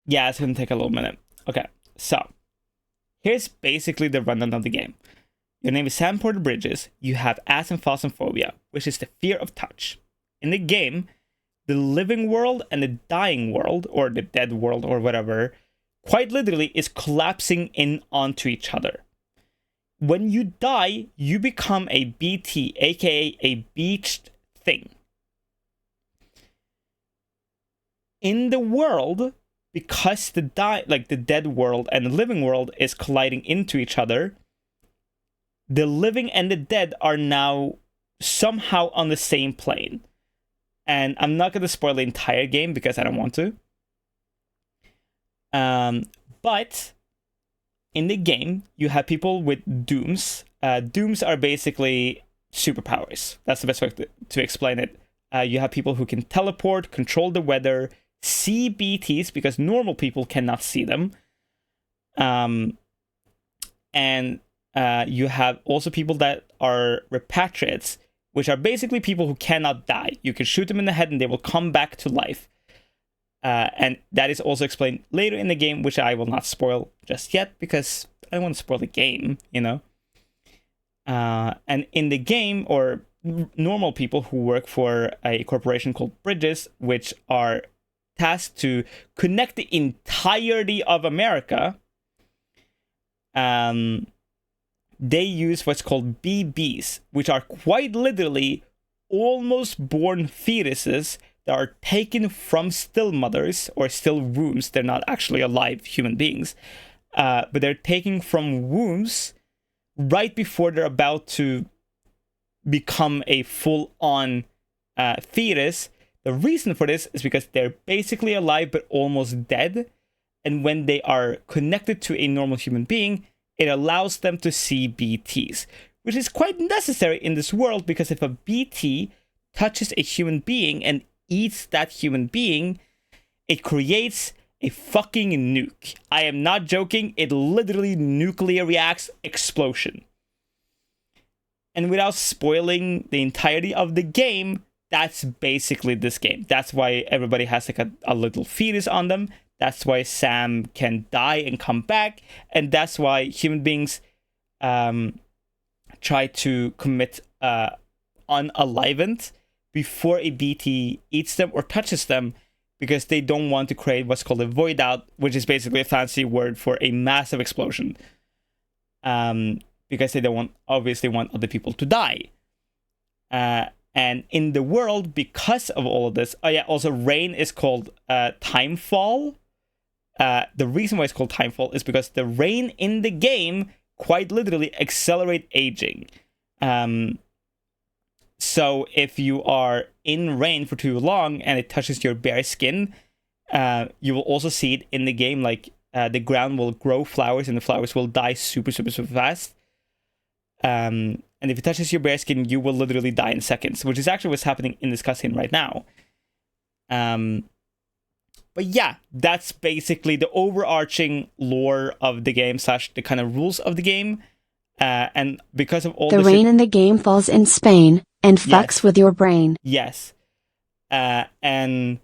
Yeah, it's gonna take a little minute. Okay, so here's basically the rundown of the game. Your name is Sam Porter Bridges. You have asymphosophobia, which is the fear of touch. In the game, the living world and the dying world, or the dead world, or whatever, quite literally is collapsing in onto each other. When you die, you become a BT, aka a beached thing. In the world, because the dead world and the living world is colliding into each other, the living and the dead are now somehow on the same plane. And I'm not going to spoil the entire game because I don't want to. But in the game, you have people with dooms. Dooms are basically superpowers. That's the best way to explain it. You have people who can teleport, control the weather, see BTs because normal people cannot see them. And you have also people that are repatriates, which are basically people who cannot die. You can shoot them in the head and they will come back to life. And that is also explained later in the game, which I will not spoil just yet because I don't want to spoil the game, you know. And in the game, or normal people who work for a corporation called Bridges, which are tasked to connect the entirety of America. They use what's called BBs, which are quite literally almost born fetuses that are taken from still mothers or still wombs. They're not actually alive human beings, but they're taken from wombs right before they're about to become a full-on fetus. The reason for this is because they're basically alive but almost dead, and when they are connected to a normal human being, it allows them to see BTs, which is quite necessary in this world, because if a BT touches a human being and eats that human being, it creates a fucking nuke. I am not joking, it literally nuclear reacts explosion. And without spoiling the entirety of the game, that's basically this game. That's why everybody has like a little fetus on them. That's why Sam can die and come back. And that's why human beings try to commit unalivement before a BT eats them or touches them, because they don't want to create what's called a void out, which is basically a fancy word for a massive explosion. Because they don't obviously want other people to die. And in the world, because of all of this, also rain is called timefall. The reason why it's called timefall is because the rain in the game quite literally accelerate aging. So if you are in rain for too long and it touches your bare skin, you will also see it in the game, like the ground will grow flowers and the flowers will die super, super, super fast. And if it touches your bare skin, you will literally die in seconds, which is actually what's happening in this cutscene right now. But yeah, that's basically the overarching lore of the game / the kind of rules of the game. And because of all the rain in the game falls in Spain and fucks with your brain. Yes. And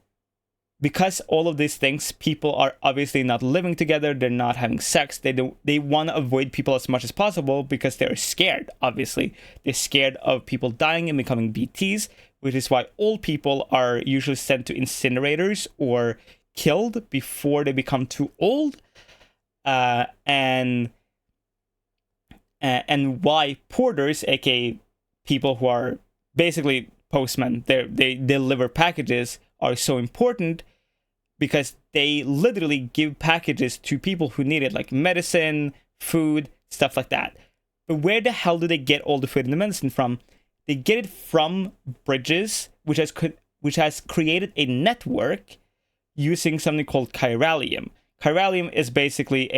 because all of these things, people are obviously not living together, they're not having sex, they want to avoid people as much as possible because they're scared, obviously. They're scared of people dying and becoming BTs, which is why old people are usually sent to incinerators or killed before they become too old. And why porters, aka people who are basically postmen, they deliver packages, are so important, because they literally give packages to people who need it, like medicine, food, stuff like that. But where the hell do they get all the food and the medicine from? They get it from Bridges, which has created a network using something called chiralium. Chiralium is basically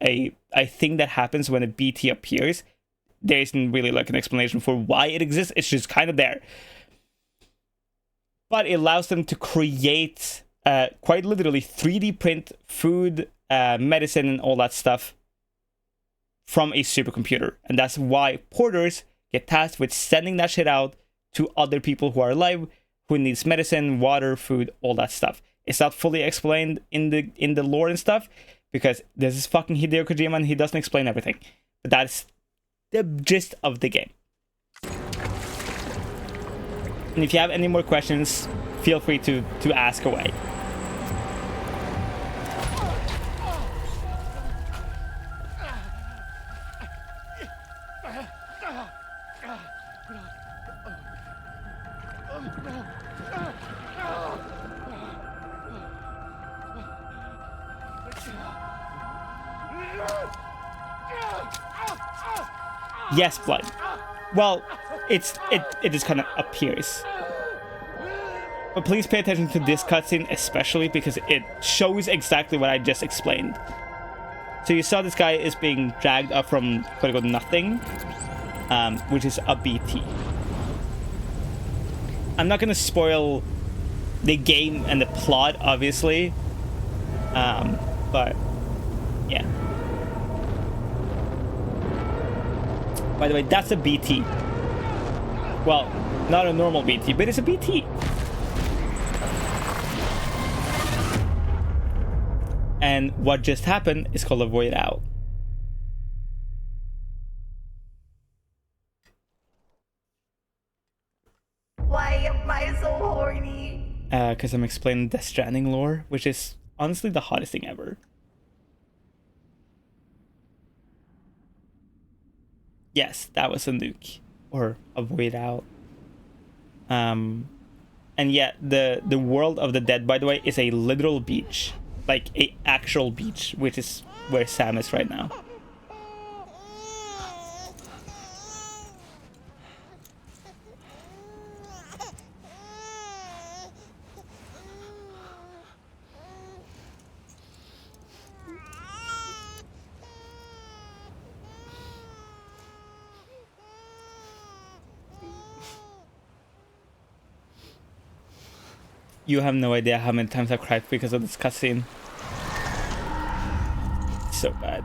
a thing that happens when a BT appears. There isn't really like an explanation for why it exists. It's just kind of there. But it allows them to create, quite literally 3D print food, medicine, and all that stuff from a supercomputer. And that's why porters get tasked with sending that shit out to other people who are alive, who needs medicine, water, food, all that stuff. It's not fully explained in the lore and stuff, because this is fucking Hideo Kojima and he doesn't explain everything. But that's the gist of the game. And if you have any more questions, feel free to ask away. Yes, blood. Well, it just kind of appears. But please pay attention to this cutscene especially, because it shows exactly what I just explained. So you saw this guy is being dragged up from quote-unquote nothing, which is a BT. I'm not going to spoil the game and the plot, obviously. But, yeah. By the way, that's a BT. Well, not a normal BT, but it's a BT. And what just happened is called a void out. Why am I so horny? because I'm explaining Death Stranding lore, which is honestly the hottest thing ever. Yes, that was a nuke or a void out. And yeah, the world of the dead, by the way, is a literal beach, like a actual beach, which is where Sam is right now. You have no idea how many times I've cried because of this cutscene. So bad.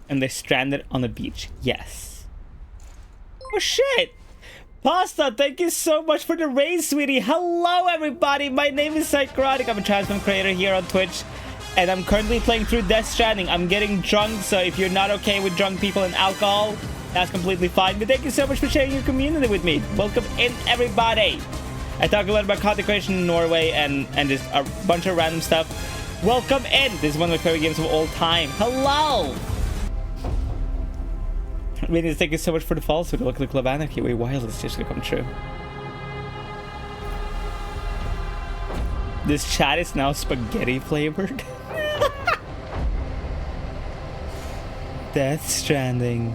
And they stranded on the beach. Yes. Oh shit! Pasta, thank you so much for the raid, sweetie. Hello, everybody. My name is Szycrotic. I'm a transform creator here on Twitch, and I'm currently playing through Death Stranding. I'm getting drunk, so if you're not okay with drunk people and alcohol, that's completely fine. But thank you so much for sharing your community with me. Welcome in, everybody. I talk a lot about content creation in Norway and just a bunch of random stuff. Welcome in. This is one of my favorite games of all time. Hello. Vinny, thank you so much for the follow. So look at the Club Anarchy. Wait, why is this just gonna come true? This chat is now spaghetti flavored. Death Stranding.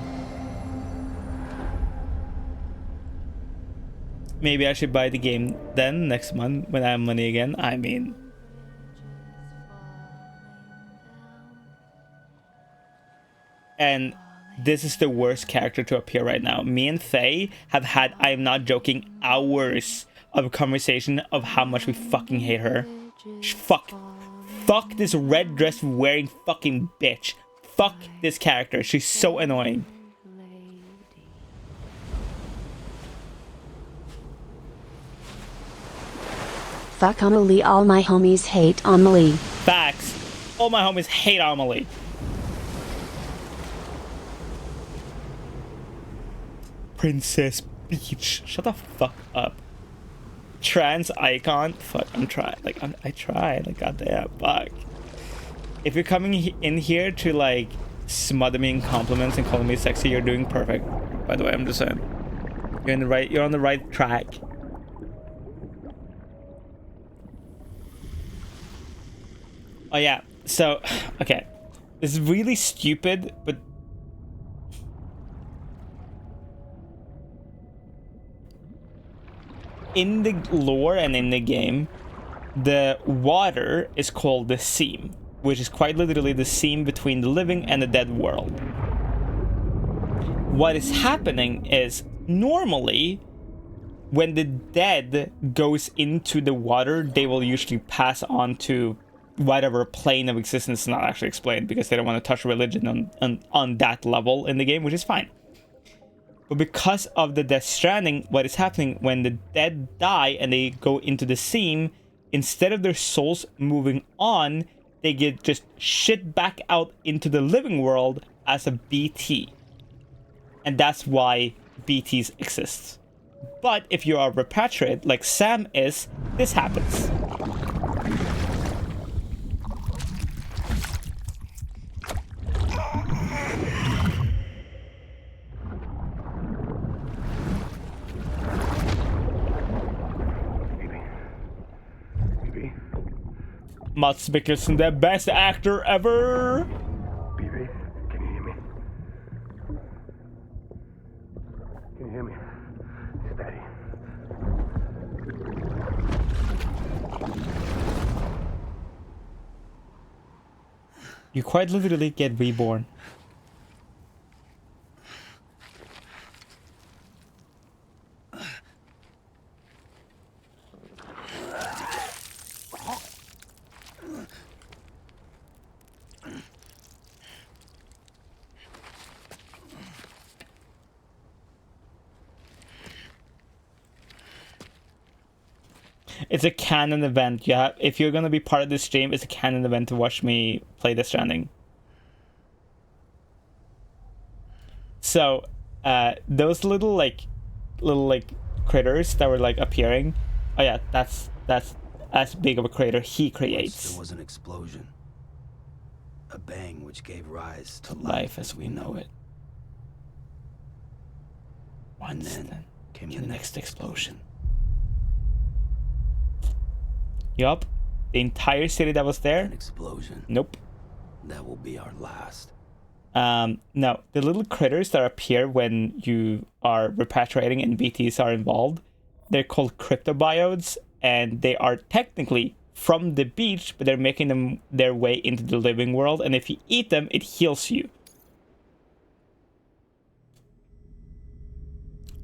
Maybe I should buy the game then next month when I have money again. I mean, and this is the worst character to appear right now. Me and Faye have had, I am not joking, hours of conversation of how much we fucking hate her. Fuck this red dress wearing fucking bitch. Fuck this character. She's so annoying. Fuck Amelie, all my homies hate Amelie. Facts. All my homies hate Amelie. Princess Beach. Shut the fuck up. Trans icon. Fuck, I'm trying. Like, I tried. Like, goddamn, fuck. If you're coming in here to, like, smother me in compliments and calling me sexy, you're doing perfect. By the way, I'm just saying. You're on the right track. Oh, yeah. So, okay. This is really stupid, but in the lore and in the game, the water is called the seam, which is quite literally the seam between the living and the dead world. What is happening is, normally, when the dead goes into the water, they will usually pass on to whatever plane of existence is not actually explained, because they don't want to touch religion on that level in the game, which is fine. But because of the Death Stranding, what is happening when the dead die and they go into the seam, instead of their souls moving on, they get just shit back out into the living world as a BT. And that's why BTs exist. But if you are repatriated, like Sam is, this happens. Mats Mikkelsen, the best actor ever. BB, can you hear me? Can you hear me? It's Daddy. You quite literally get reborn. It's a canon event. Yeah, if you're gonna be part of this stream, it's a canon event to watch me play Death Stranding. So, those little critters that were like appearing. Oh yeah, that's as big of a crater he creates. There was an explosion. A bang which gave rise to Life as we know it. And Once then came the next explosion. Yup. The entire city that was there. An explosion. Nope. That will be our last. No, the little critters that appear when you are repatriating and BTs are involved, they're called cryptobiotes, and they are technically from the beach, but they're making them their way into the living world, and if you eat them, it heals you.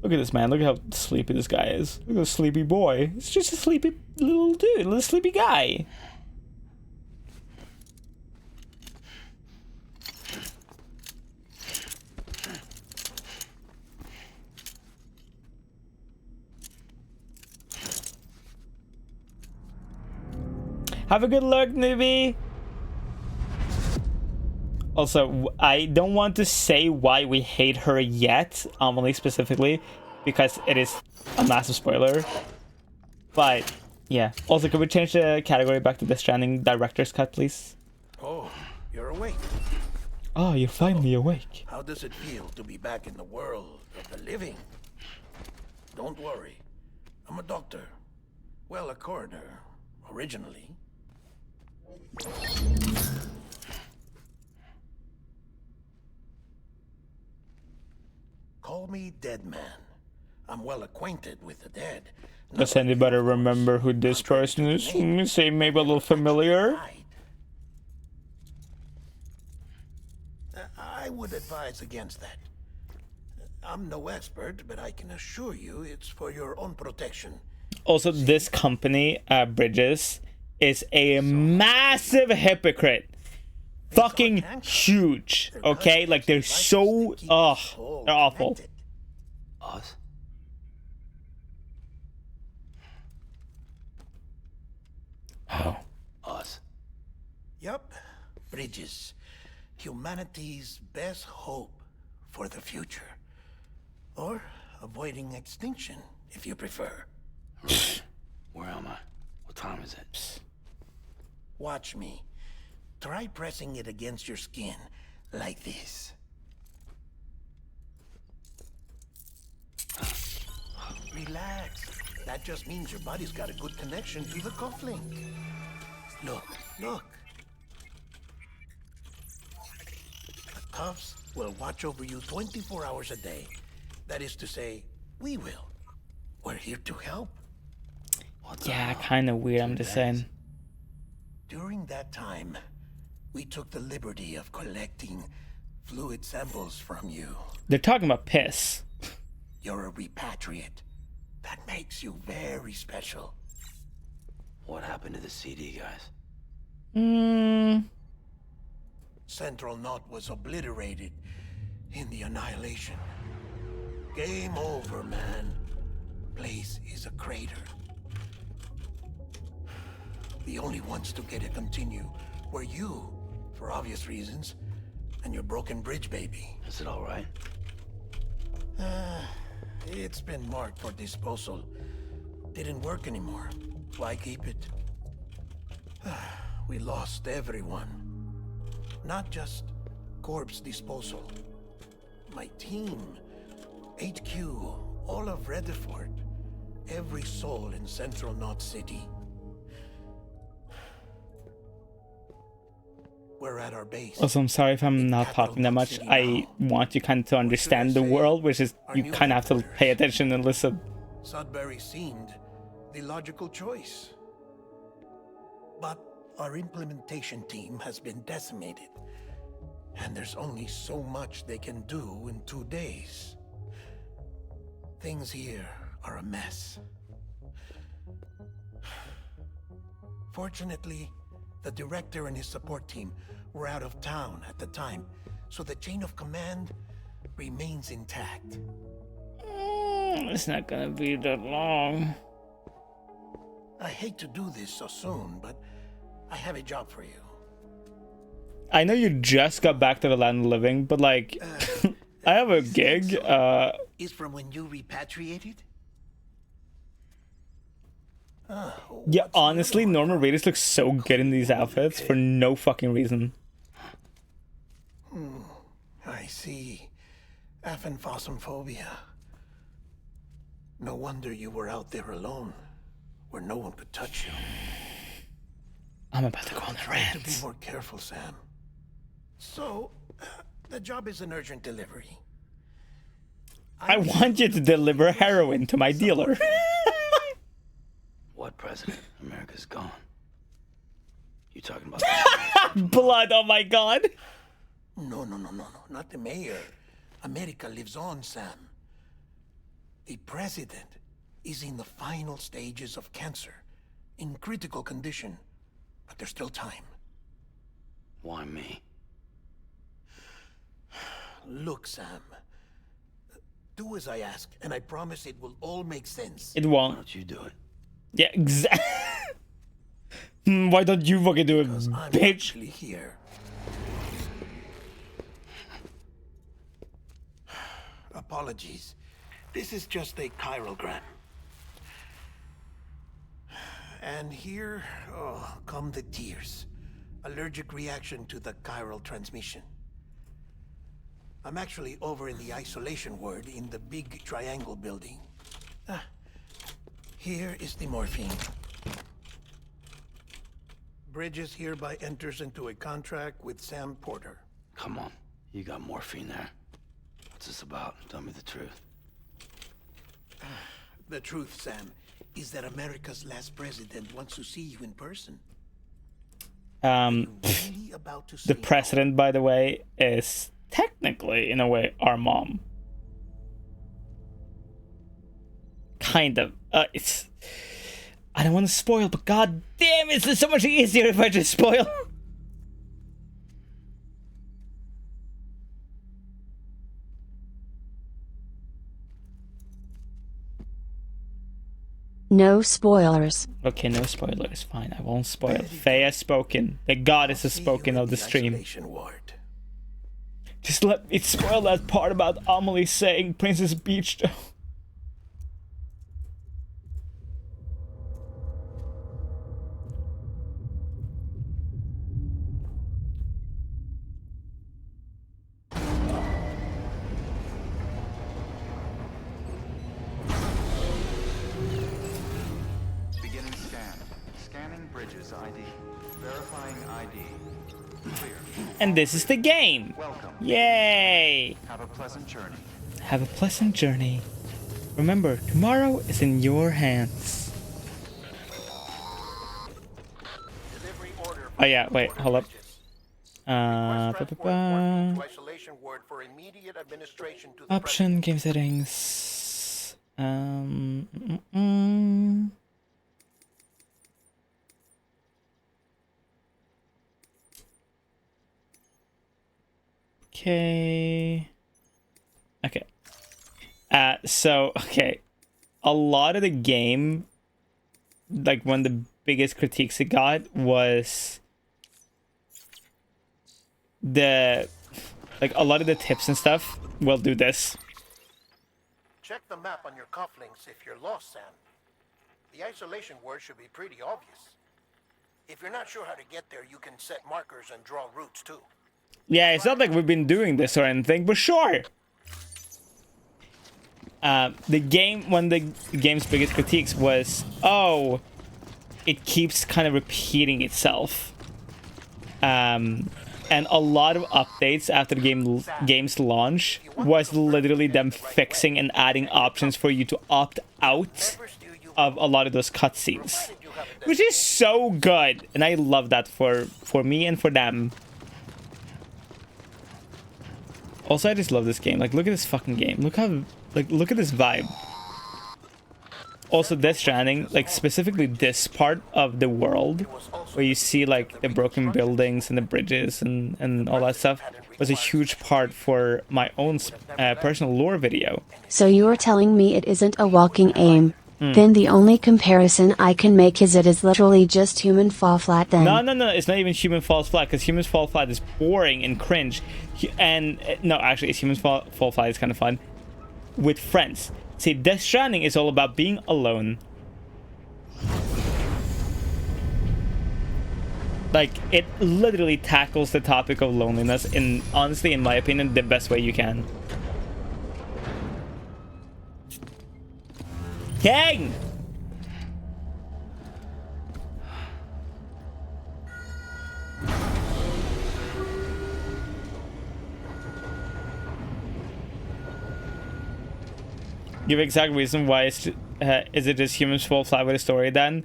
Look at this man, look at how sleepy this guy is. Look at this sleepy boy. It's just a sleepy little dude, little sleepy guy. Have a good look, newbie. Also, I don't want to say why we hate her yet, Amelie specifically, because it is a massive spoiler. But, yeah. Also, could we change the category back to the Stranding Director's Cut, please? Oh, you're awake. Oh, you're finally awake. How does it feel to be back in the world of the living? Don't worry. I'm a doctor. Well, a coroner, originally. Call me Dead Man. I'm well acquainted with the dead. Does anybody remember who this person is? Say maybe a little familiar? I would advise against that. I'm no expert, but I can assure you it's for your own protection. Also, this company, Bridges, is a massive hypocrite. Fucking huge, okay? Like, they're so... Ugh, they're awful. Us? Oh. Us. Yup. Bridges. Humanity's best hope for the future. Or avoiding extinction, if you prefer. Where am I? What time is it? Watch me. Try pressing it against your skin, like this. Relax. That just means your body's got a good connection to the cufflink. Look, look. The cuffs will watch over you 24 hours a day. That is to say, we will. We're here to help. Yeah, kind of weird, I'm just saying. During that time, we took the liberty of collecting fluid samples from you. They're talking about piss. You're a repatriate. That makes you very special. What happened to the CD, guys? Central Knot was obliterated in the annihilation. Game over, man. Place is a crater. The only ones to get it continue were you, for obvious reasons, and your broken bridge baby. Is it all right? It's been marked for disposal. Didn't work anymore. Why keep it? We lost everyone. Not just corpse disposal. My team, HQ, all of Redford, every soul in Central Knot City. We're at our base. Also, I'm sorry if I'm not talking that much. I want you kind of to understand the world, which is you kind of have to pay attention and listen. Sudbury seemed the logical choice. But our implementation team has been decimated. And there's only so much they can do in 2 days. Things here are a mess. Fortunately, the director and his support team were out of town at the time, so the chain of command remains intact. It's not gonna be that long. I hate to do this so soon, but I have a job for you. I know you just got back to the land of living, but like, I have a gig. Is from when you repatriated? Yeah, honestly, Norman Reedus looks so good in these outfits for no fucking reason. I see. Aphenphosmphobia. No wonder you were out there alone, where no one could touch you. I'm about to go on a To be rant. more careful, Sam. So, the job is an urgent delivery. I want you to deliver heroin to my dealer. What president? America's gone. You talking about? Blood, oh my god. No, not the mayor. America lives on, Sam. The president is in the final stages of cancer, in critical condition, but there's still time. Why me? Look, Sam. Do as I ask, and I promise it will all make sense. It Why won't. don't you do it? Yeah, exactly. Why don't you fucking do it, Because I'm bitch? actually here. Apologies. This is just a chiralgram. And here, come the tears. Allergic reaction to the chiral transmission. I'm actually over in the isolation ward in the big triangle building. Here is the morphine. Bridges hereby enters into a contract with Sam Porter. Come on. You got morphine there. What's this about? Tell me the truth. The truth, Sam, is that America's last president wants to see you in person. Really about to The say president, by the way, is technically, in a way, our mom. Kind of. It's. I don't want to spoil, but god damn, it's so much easier if I just spoil. No spoilers. Okay, no spoilers. Fine, I won't spoil. Faye has spoken. The goddess has see you spoken in of the stream. isolation ward. Just let me spoil that part about Amelie saying Princess Peach, though. Beginning scan. Scanning Bridges ID. Verifying ID. Clear. And this is the game. Welcome. Yay! Have a pleasant journey. Have a pleasant journey. Remember, tomorrow is in your hands. Delivery order Oh yeah, wait, hold up. Transport morphine to isolation ward for immediate administration to the Option, game settings. Okay. Okay. Okay. A lot of the game, like one of the biggest critiques it got was a lot of the tips and stuff will do this. Check the map on your cufflinks if you're lost, Sam. The isolation word should be pretty obvious. If you're not sure how to get there, you can set markers and draw routes too. Yeah, it's not like we've been doing this or anything, but sure. The game, one of the game's biggest critiques was, oh, it keeps kind of repeating itself. And a lot of updates after the game's launch was literally them fixing and adding options for you to opt out of a lot of those cutscenes, which is so good, and I love that for me and for them. Also, I just love this game. Like, look at this fucking game. Look how, like, look at this vibe. Also, Death Stranding, like, specifically this part of the world, where you see, like, the broken buildings and the bridges and all that stuff, was a huge part for my own personal lore video. So you're telling me it isn't a walking aim, Then the only comparison I can make is it is literally just human fall flat then. No, it's not even human falls flat, because human fall flat is boring and cringe. And no, actually, it's human fall flat is kind of fun with friends. See, Death Stranding is all about being alone. Like, it literally tackles the topic of loneliness in, honestly, in my opinion, the best way you can. King! Give exact reason why is it just Humans Fall Flat with a story then?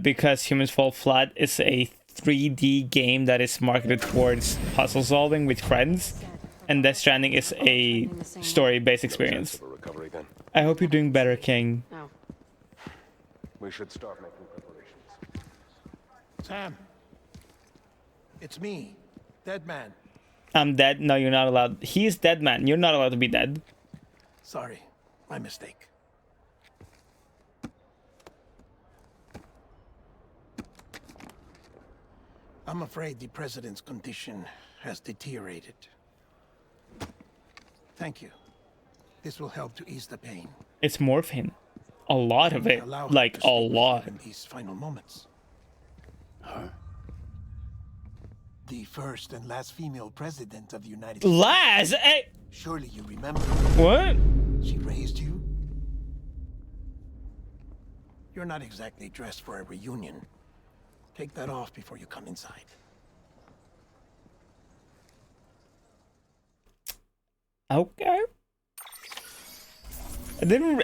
Because Humans Fall Flat is a 3D game that is marketed towards puzzle solving with friends, and Death Stranding is a story-based experience. I hope you're doing better, King. We should start making preparations. Sam. It's me, Dead Man. I'm dead. No, you're not allowed. He is dead, man. You're not allowed to be dead. Sorry, my mistake. I'm afraid the president's condition has deteriorated. Thank you. This will help to ease the pain. It's morphine. A lot of it. Like, a lot. In these final moments. Her? The first and last female president of the United States. Last? Surely you remember. What? She raised you. You're not exactly dressed for a reunion. Take that off before you come inside. Okay.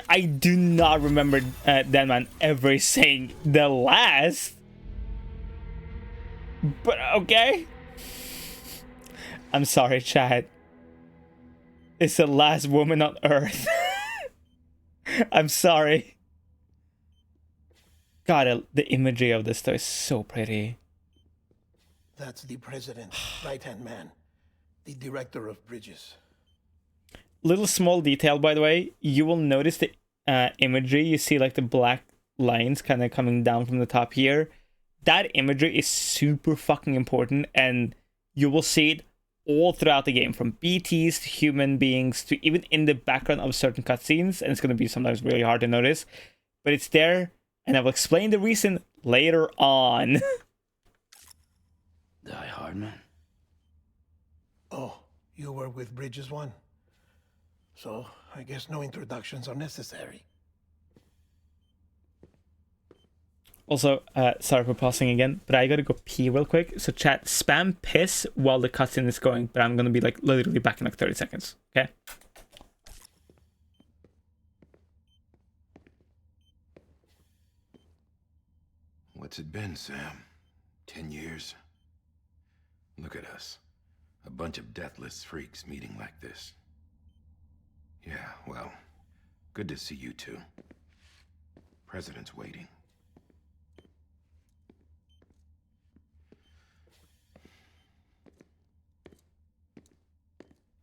I do not remember that man ever saying the last. But okay. I'm sorry, Chad. It's the last woman on Earth. I'm sorry. God, the imagery of this though is so pretty. That's the president's right-hand man, the director of bridges. Little small detail, by the way, you will notice the imagery. You see like the black lines kind of coming down from the top here. That imagery is super fucking important, and you will see it all throughout the game, from BTs to human beings to even in the background of certain cutscenes, and it's going to be sometimes really hard to notice, but it's there, and I will explain the reason later on. Die Hard, man. Oh, you were with Bridges 1? So, I guess no introductions are necessary. Also, sorry for pausing again, but I gotta go pee real quick. So chat, spam piss while the cutscene is going, but I'm gonna be like literally back in like 30 seconds, okay? What's it been, Sam? 10 years? Look at us. A bunch of deathless freaks meeting like this. Yeah, well, good to see you two. President's waiting.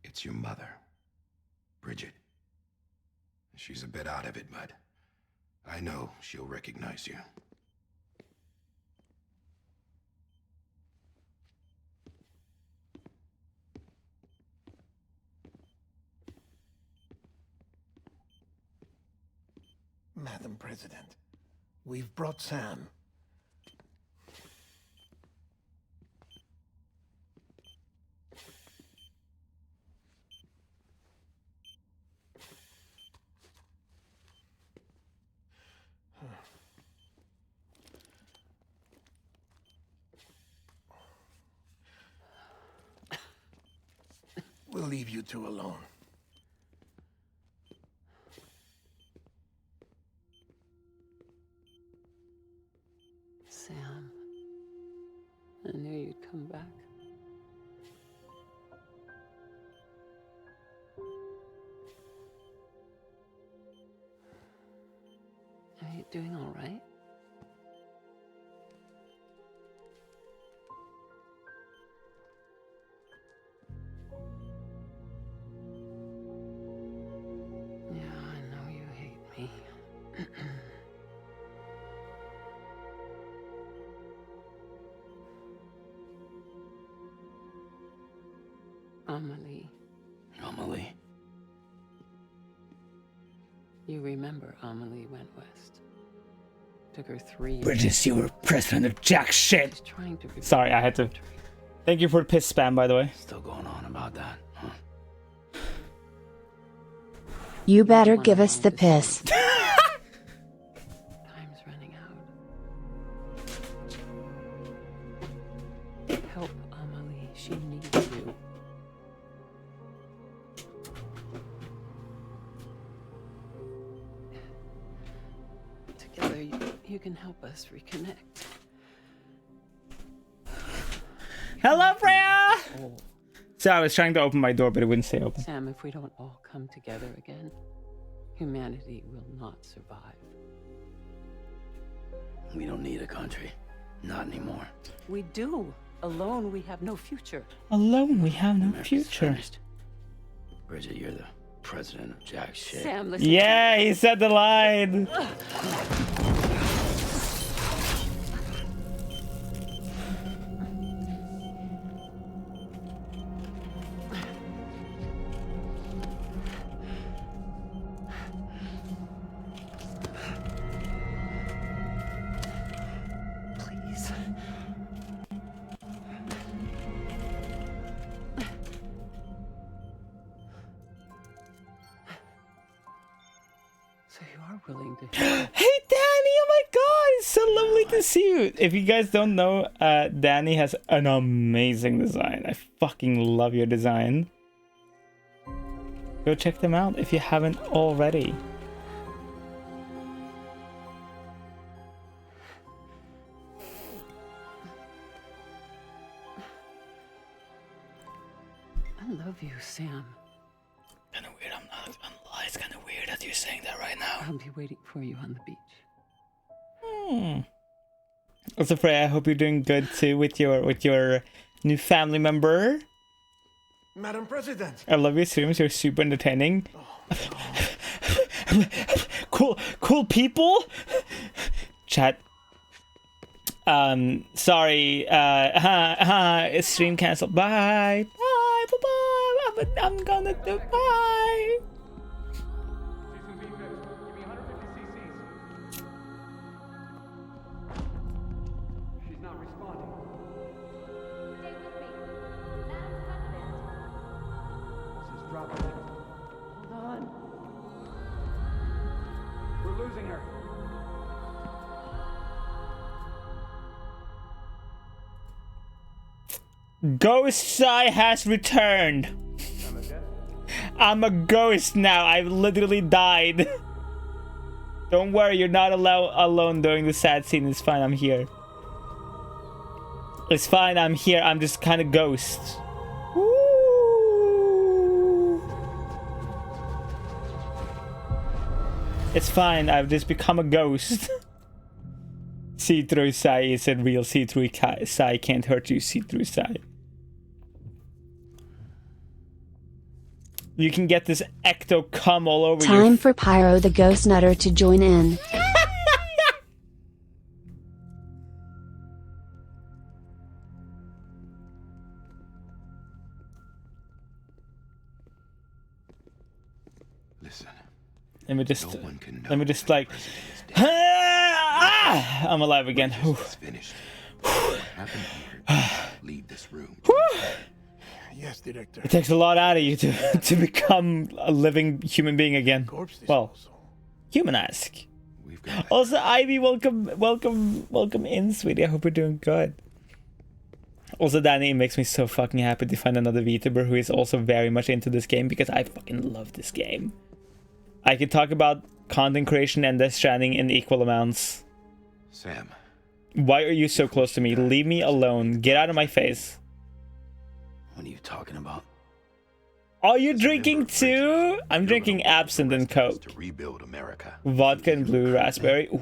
It's your mother, Bridget. She's a bit out of it, but I know she'll recognize you. Madam President, we've brought Sam. We'll leave you two alone. Sam, I knew you'd come back. Are you doing all right? Yeah, I know you hate me. Amelie. Amelie. You remember Amelie went west. Took her 3 years. Bridges, you were president of jack shit. She's trying to Sorry, I had to. Thank you for the piss spam, by the way. Still going on about that, huh? You better give us the piss. Time's running out. Help Amelie. She needs you. Together, you can help us reconnect. Hello, Freya! So I was trying to open my door, but it wouldn't stay open. Sam, if we don't all come together again, humanity will not survive. We don't need a country. Not anymore. We do. Alone, we have no future. Alone, we have no America's future. finished. Bridget, you're the president of jack shit. Sam, listen. Yeah, he said the line. Please. So you are willing to... Hey, Danny! Oh my god! It's so lovely to see you. If you guys don't know, Danny has an amazing design. I fucking love your design. Go check them out if you haven't already. I love you, Sam. Kinda weird, I'm not gonna lie, it's kinda weird that you're saying that right now. I'll be waiting for you on the beach. Also, Freya, I hope you're doing good too with your new family member. Madam President! I love your streams, you're super entertaining. Cool people? Chat. Sorry, it's stream cancelled. Bye. Bye. I'm gonna do bye. She's not responding. This is dropping. Hold on. We're losing her. Ghost Eye has returned. I'm a ghost now. I've literally died. Don't worry, you're not alone during the sad scene. It's fine, I'm here. It's fine, I'm here. I'm just kind of ghost. Woo. It's fine, I've just become a ghost. See-through Sai isn't real. See-through Sai can't hurt you. See-through Sai. You can get this ecto cum all over you. Time for Pyro the Ghost Nutter to join in. Listen. Let me just like. I'm alive again. It's finished. What happened here? Leave this room. Yes, Director. It takes a lot out of you to become a living human being again. Well, human-esque. Also, Ivy, welcome in, sweetie. I hope you're doing good. Also, Danny, it makes me so fucking happy to find another VTuber who is also very much into this game because I fucking love this game. I could talk about content creation and Death Stranding in equal amounts. Sam. Why are you so close to me? Leave me alone. Get out of my face. What are you talking about? Are you drinking too? I'm drinking absinthe and Coke. To rebuild America. Vodka and blue raspberry. Ooh,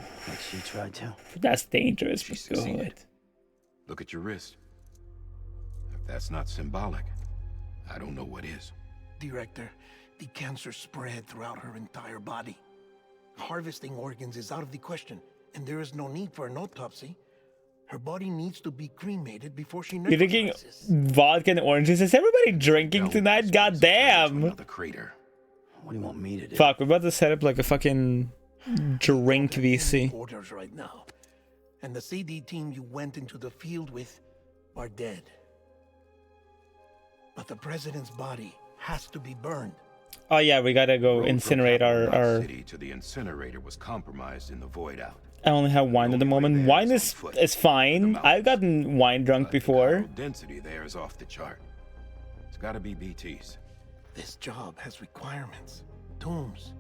She tried to. that's dangerous, She but succeeded. good. Look at your wrist. If that's not symbolic, I don't know what is. Director, the cancer spread throughout her entire body. Harvesting organs is out of the question, and there is no need for an autopsy. Her body needs to be cremated before she You're drinking necrotizes. vodka and oranges. Is everybody drinking tonight? God damn. The crater. What do you want me to do? Fuck, we're about to set up like a fucking drink VC. Orders right now, and the CD team you went into the field with are dead. But the president's body has to be burned. Oh yeah, we gotta go incinerate our city to the incinerator was compromised in the void out. I only have wine at the moment. Wine is fine. I've gotten wine drunk before. Density there is off the chart. It's gotta be BT's. This job has requirements. Tombs.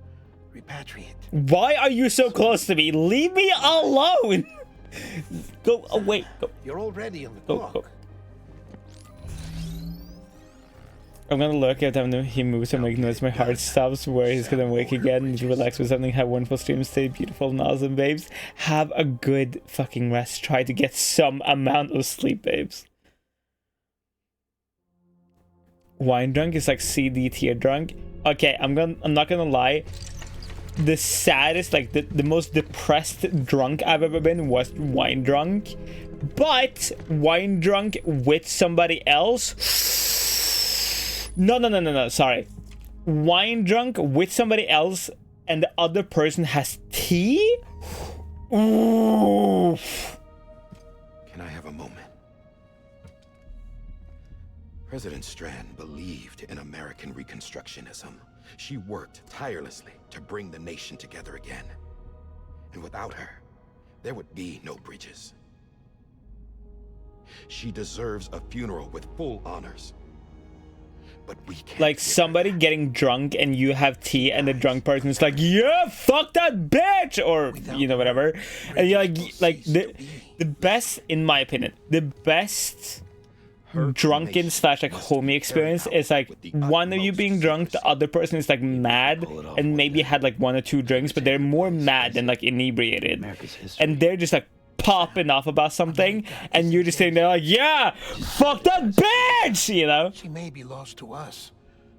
Repatriate. Why are you so close to me? Leave me alone! Go away. Go. You're already on the Go, clock. go. I'm gonna look at him. He moves and make noise. My heart stops. Where he's gonna wake again. Relax with something. Have wonderful streams. Stay beautiful and awesome, babes. Have a good fucking rest. Try to get some amount of sleep, babes. Wine drunk is like CD tier drunk. Okay, I'm not gonna lie. The saddest, like the most depressed drunk I've ever been was wine drunk. But wine drunk with somebody else. No, sorry. Wine drunk with somebody else and the other person has tea? Ooh. Can I have a moment? President Strand believed in American Reconstructionism. She worked tirelessly to bring the nation together again. And without her, there would be no bridges. She deserves a funeral with full honors. But we can't. Like somebody getting drunk and you have tea and the drunk person is like, yeah, fuck that bitch, or you know, whatever. And you're like the best, in my opinion, the best drunken / like homie experience is like one of you being drunk, the other person is like mad and maybe had like 1 or 2 drinks, but they're more mad than like inebriated, and they're just like popping off about something, and you're just sitting there like, yeah, fuck that bitch, you know. She may be lost to us,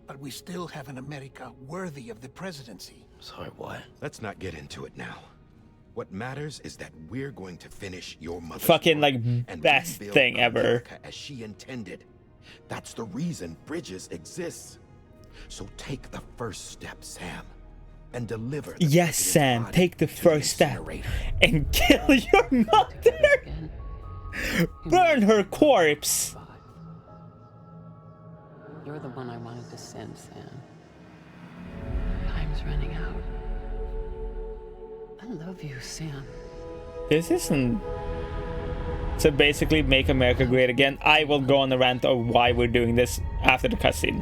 but we still have an America worthy of the presidency. Sorry, what? Let's not get into it now. What matters is that we're going to finish your mother's fucking work like and best rebuild thing ever. America as she intended. That's the reason bridges exist. So take the first step, Sam, and deliver. Yes, Sam, take the first step and kill your mother. Burn her corpse. You're the one I wanted to send, Sam. Time's running out. I love you, Sam. This isn't... So basically, make America great again. I will go on the rant of why we're doing this after the cutscene.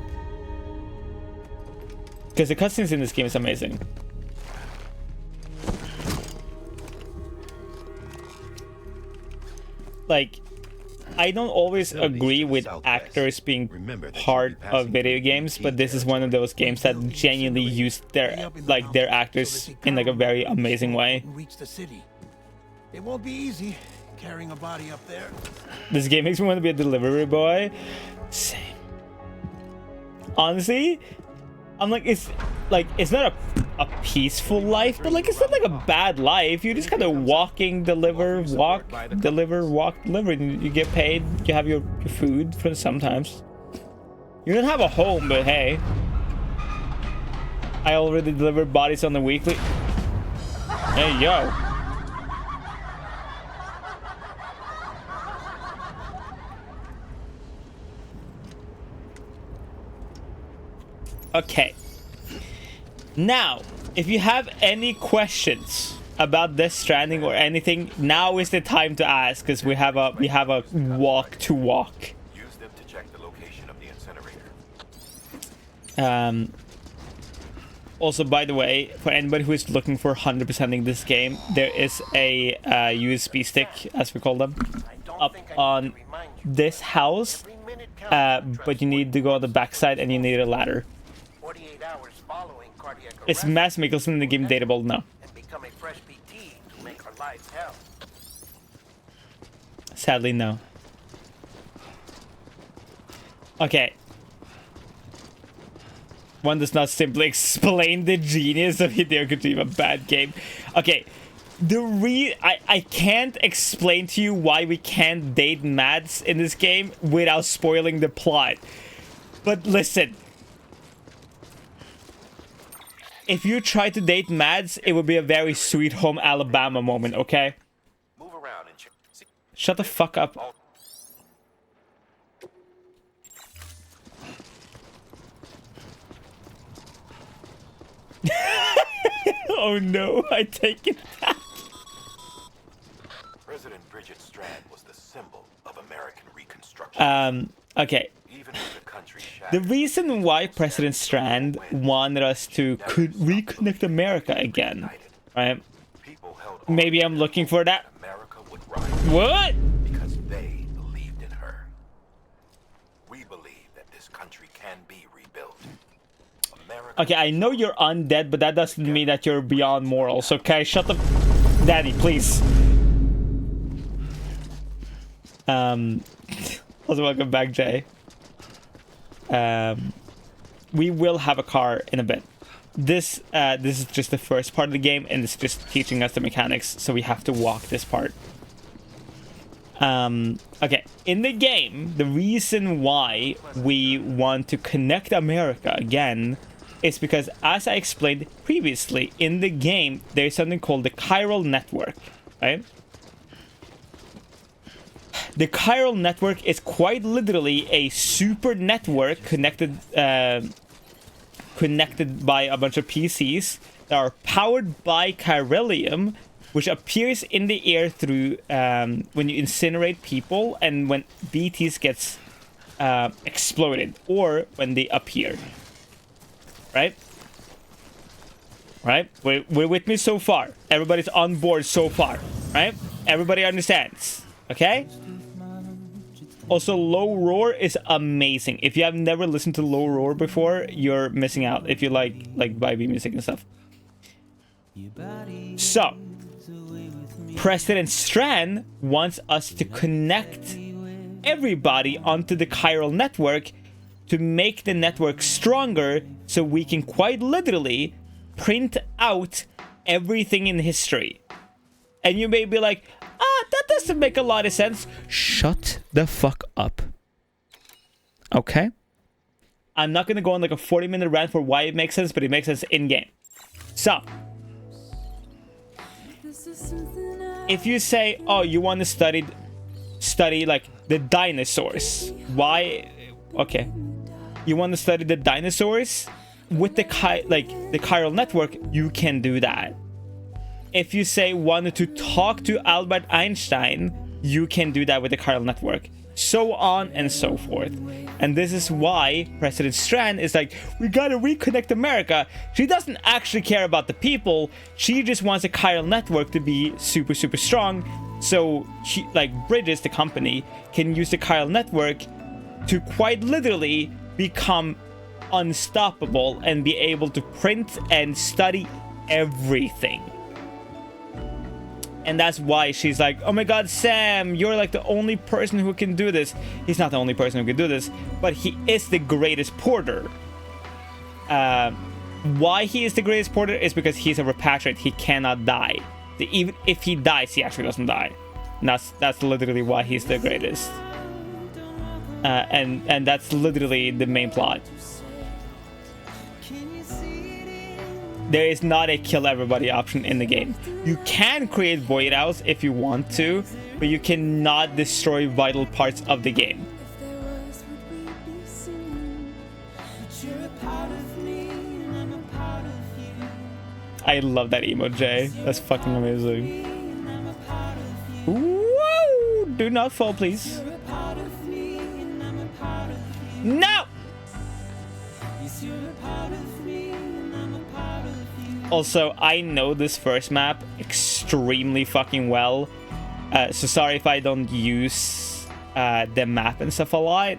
Because the cutscenes in this game is amazing. Like, I don't always agree with actors being part of video games, but this is one of those games that genuinely use their actors in like a very amazing way. Reach the city. It won't be easy carrying a body up there. This game makes me want to be a delivery boy. Same. Honestly, I'm like, it's not a peaceful life, but like it's not like a bad life. You're just kind of walking, deliver, walk, deliver, walk, deliver, and you get paid. You have your food for sometimes. You don't have a home, but hey, I already deliver bodies on the weekly. Hey yo. Okay. Now, if you have any questions about Death Stranding or anything, now is the time to ask, because we have a walk to walk. Use them to check the location of the incinerator. Also, by the way, for anybody who is looking for 100%ing this game, there is a USB stick, as we call them, up on this house, but you need to go on the backside and you need a ladder. 48 hours following cardiac arrest. Is Mads Mikkelsen in the game dateable? No. And become a fresh PT to make our lives hell. Sadly, no. Okay. One does not simply explain the genius of Hideo Kojima. Bad game. Okay. I can't explain to you why we can't date Mads in this game without spoiling the plot. But listen, if you try to date Mads, it would be a very Sweet Home Alabama moment, okay? Move around and Shut the fuck up. Oh no, I take it back. President Bridget Strand was the symbol of American Reconstruction. Okay. Even if the country The reason why President Strand wanted us to reconnect America again, right? Maybe I'm looking for that. America would rise. What? Because they believed in her. We believe that this country can be rebuilt. Okay, I know you're undead, but that doesn't mean that you're beyond morals, okay? Shut the... Daddy, please. Also, welcome back, Jay. We will have a car in a bit. This is just the first part of the game, and it's just teaching us the mechanics, so we have to walk this part. Okay, in the game, the reason why we want to connect America again is because, as I explained previously, in the game, there's something called the chiral network, right? The chiral network is quite literally a super network connected by a bunch of PCs that are powered by chiralium, which appears in the air through when you incinerate people and when BTs gets exploded, or when they appear. Right? Right? We're with me so far. Everybody's on board so far. Right? Everybody understands. Okay? Also, Low Roar is amazing. If you have never listened to Low Roar before, you're missing out. If you like vibey music and stuff. So, President Strand wants us to connect everybody onto the chiral network to make the network stronger, so we can quite literally print out everything in history. And you may be like, that doesn't make a lot of sense. Shut the fuck up. Okay? I'm not gonna go on like a 40-minute rant for why it makes sense, but it makes sense in-game. So, if you say, oh, you want to study like the dinosaurs. Why? Okay. You want to study the dinosaurs? With the chiral network, you can do that. If you say wanted to talk to Albert Einstein, you can do that with the chiral network. So on and so forth. And this is why President Strand is like, we gotta reconnect America. She doesn't actually care about the people. She just wants a chiral network to be super, super strong. So she, like Bridges, the company, can use the chiral network to quite literally become unstoppable and be able to print and study everything. And that's why she's like, oh my god, Sam, you're like the only person who can do this. He's not the only person who can do this, but he is the greatest porter. Why he is the greatest porter is because he's a repatriate. He cannot die. Even if he dies, he actually doesn't die. And that's literally why he's the greatest. And that's literally the main plot. There is not a kill everybody option in the game. You can create void outs if you want to, but you cannot destroy vital parts of the game. I love that emo, Jay. That's fucking amazing. Whoa! Do not fall, please. No! Also, I know this first map extremely fucking well. So sorry if I don't use the map and stuff a lot.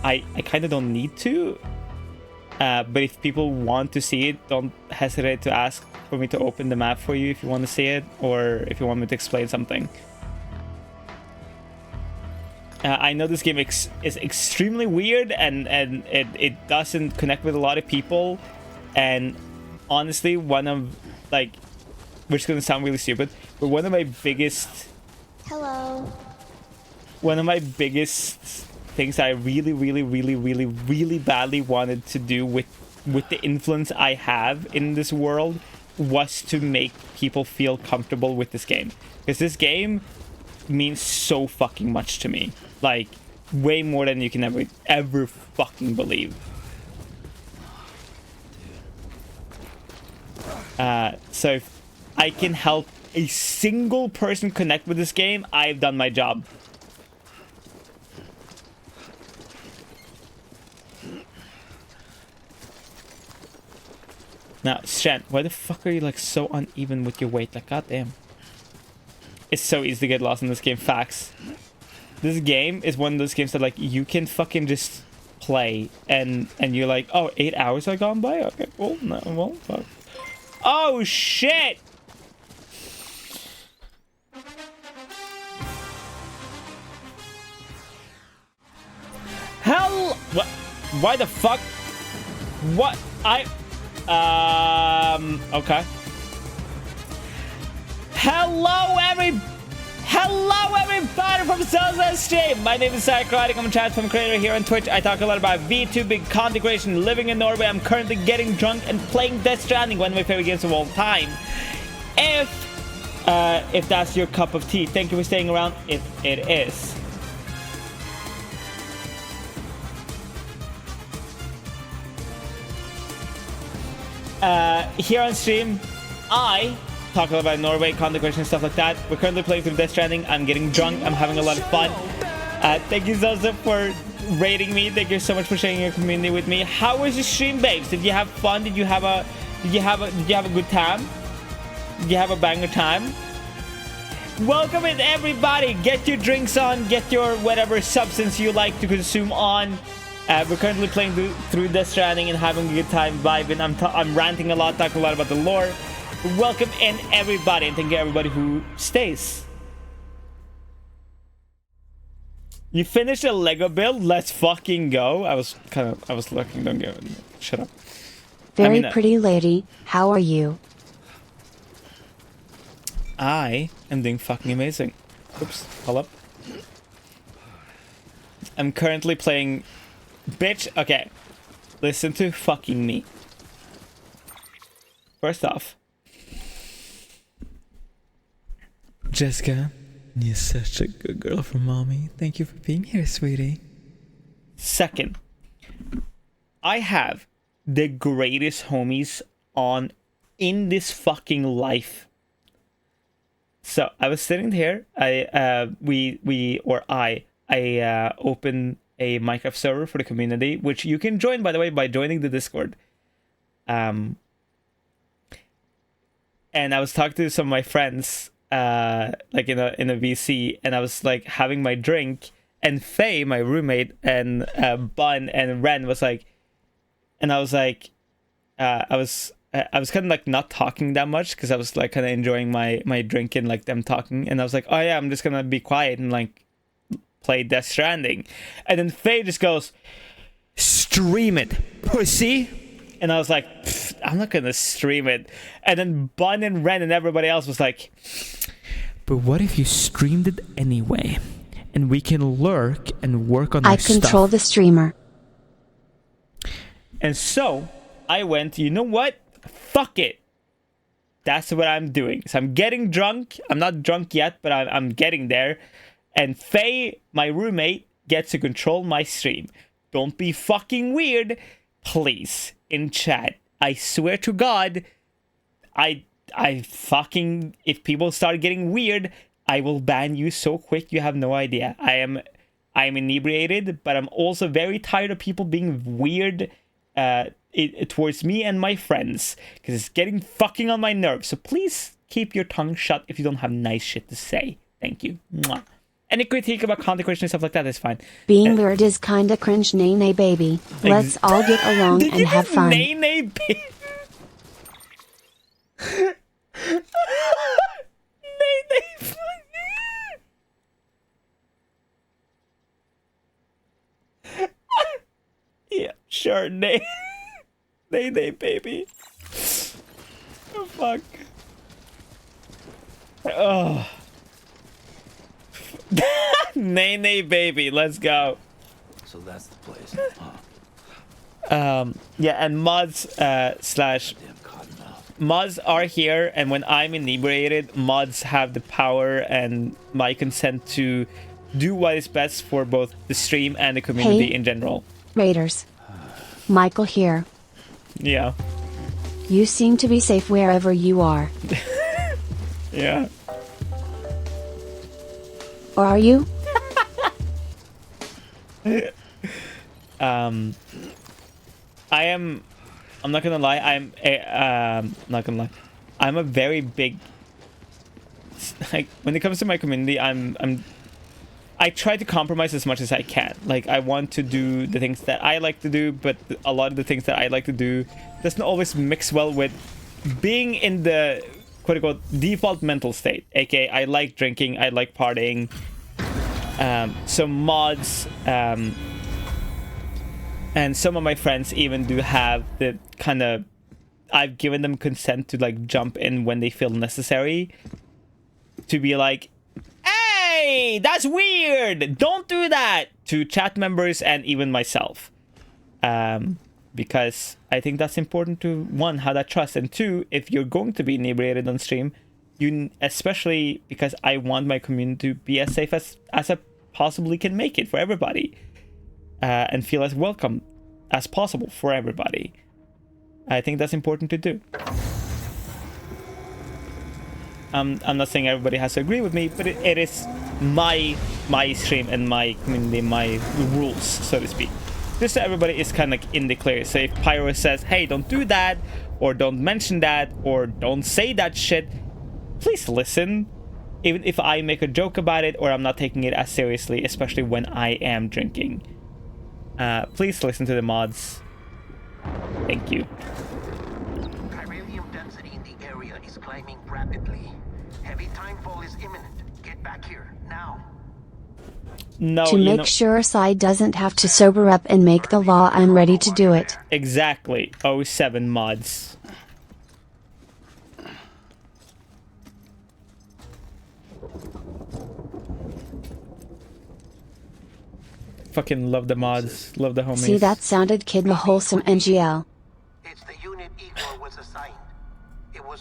I kind of don't need to. But if people want to see it, don't hesitate to ask for me to open the map for you if you want to see it, or if you want me to explain something. I know this game is extremely weird, and it doesn't connect with a lot of people. And honestly, one of like which is gonna sound really stupid, but one of my biggest things I really badly wanted to do with the influence I have in this world was to make people feel comfortable with this game, because this game means so fucking much to me, like way more than you can ever fucking believe. So if I can help a single person connect with this game, I've done my job. Now, Shen, why the fuck are you like so uneven with your weight? Like, goddamn. It's so easy to get lost in this game. Facts. This game is one of those games that like you can fucking just play and you're like, oh, 8 hours have gone by? Okay, cool. No, well, fuck. Oh, shit! Hell! What? Why the fuck? What? Okay. Hello, everybody from Southern Stream. My name is Szycrotic. I'm a transform creator here on Twitch. I talk a lot about VTubing, content creation, living in Norway. I'm currently getting drunk and playing Death Stranding, one of my favorite games of all time. If that's your cup of tea, thank you for staying around. If it is. Here on stream, I talk about Norway, content creation, stuff like that. We're currently playing through Death Stranding. I'm getting drunk. I'm having a lot of fun. Thank you, Zozo, for rating me. Thank you so much for sharing your community with me. How was your stream, babes? Did you have fun? Did you have a good time? Did you have a banger time? Welcome in, everybody. Get your drinks on. Get your whatever substance you like to consume on. We're currently playing through Death Stranding and having a good time vibing. I'm ranting a lot, talking a lot about the lore. Welcome in, everybody, and thank you everybody who stays. You finished a Lego build? Let's fucking go. I was looking. Don't get it. Shut up. Very pretty lady. How are you? I am doing fucking amazing. Oops. Hold up. I'm currently playing... Bitch, okay. Listen to fucking me. First off, Jessica, you're such a good girl for mommy. Thank you for being here, sweetie. Second, I have the greatest homies on in this fucking life. So I was sitting here. I opened a Minecraft server for the community, which you can join, by the way, by joining the Discord. And I was talking to some of my friends, like in a VC, and I was like having my drink, and Faye, my roommate, and Bun and Ren was like, and I was like, I was kind of like not talking that much because I was like kind of enjoying my drink and like them talking, and I was like, oh yeah, I'm just gonna be quiet and like play Death Stranding. And then Faye just goes, stream it, pussy. And I was like, I'm not gonna stream it. And then Bun and Ren and everybody else was like, but what if you streamed it anyway? And we can lurk and work on our stuff. I control the streamer. And so I went, you know what? Fuck it. That's what I'm doing. So I'm getting drunk. I'm not drunk yet, but I'm getting there. And Faye, my roommate, gets to control my stream. Don't be fucking weird, please, in chat. I swear to God, I fucking, if people start getting weird, I will ban you so quick you have no idea. I'm inebriated, but I'm also very tired of people being weird towards me and my friends, because it's getting fucking on my nerves. So please keep your tongue shut if you don't have nice shit to say. Thank you. Mwah. Any critique about content creation and stuff like that is fine. Being weird is kinda cringe, nay baby. Let's all get along and have fun. Nay baby. Nay. Yeah, sure, nay. Nay baby. Oh fuck. Oh. Nay, nay, baby. Let's go. So that's the place. Yeah, and mods slash mods are here, and when I'm inebriated, mods have the power and my consent to do what is best for both the stream and the community in general. Raiders. Michael here. Yeah. You seem to be safe wherever you are. Yeah. Or are you? I am. I'm not gonna lie. Not gonna lie. I'm a very big. Like when it comes to my community, I try to compromise as much as I can. Like I want to do the things that I like to do, but a lot of the things that I like to do doesn't always mix well with being in the quote-unquote default mental state. AKA, I like drinking, I like partying. So mods, and some of my friends even do have the kind of, I've given them consent to like jump in when they feel necessary to be like, hey, that's weird, don't do that, to chat members and even myself, because I think that's important to, one, have that trust, and two, if you're going to be inebriated on stream, you, especially because I want my community to be as safe as I possibly can make it for everybody, and feel as welcome as possible for everybody. I think that's important to do. I'm not saying everybody has to agree with me, but it is my stream and my community, my rules, so to speak. Just so everybody is kind of like in the clear. So if Pyro says, hey, don't do that, or don't mention that, or don't say that shit, please listen. Even if I make a joke about it, or I'm not taking it as seriously, especially when I am drinking. Please listen to the mods. Thank you. Chiralium density in the area is climbing rapidly. Heavy timefall is imminent. Get back here, now. No, to make sure Sai doesn't have to sober up and make the law, I'm ready to do it. Exactly. 07 mods. Fucking love the mods. Love the homies. See, that sounded kid wholesome NGL.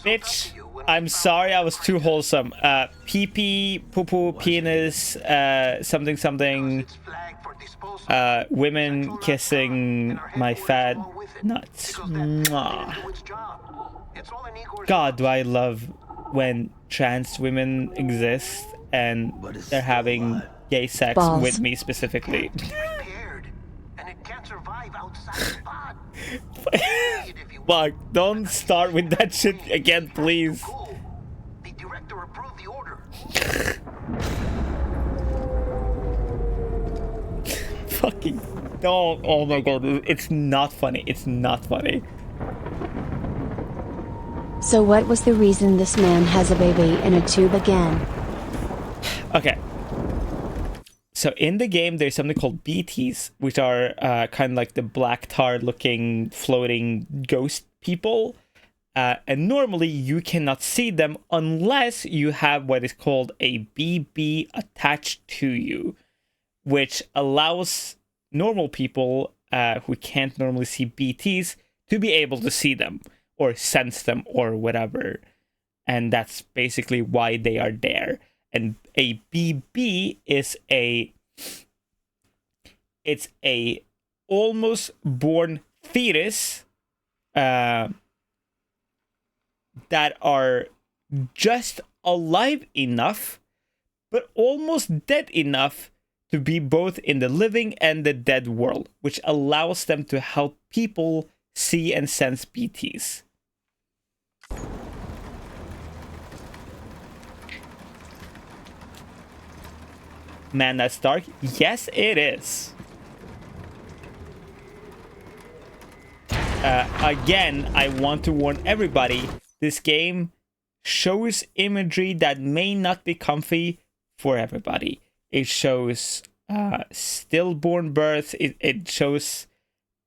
Bitch, I'm sorry I was too wholesome. Pee-pee, poo-poo, penis, something something, women kissing my fat nuts. Mwah. God, do I love when trans women exist and they're having gay sex Balls. with me specifically. Fuck, don't start with that shit again, please. The director approved the order. Fucking don't. Oh my god, it's not funny. It's not funny. So what was the reason this man has a baby in a tube again? Okay. So in the game, there's something called BTs, which are kind of like the black tar looking floating ghost people. And normally you cannot see them unless you have what is called a BB attached to you, which allows normal people who can't normally see BTs to be able to see them or sense them or whatever. And that's basically why they are there. And a BB is it's a almost born fetus that are just alive enough but almost dead enough to be both in the living and the dead world, which allows them to help people see and sense BTs. Man, that's dark. Yes, it is. Again, I want to warn everybody, this game shows imagery that may not be comfy for everybody. It shows stillborn births, it shows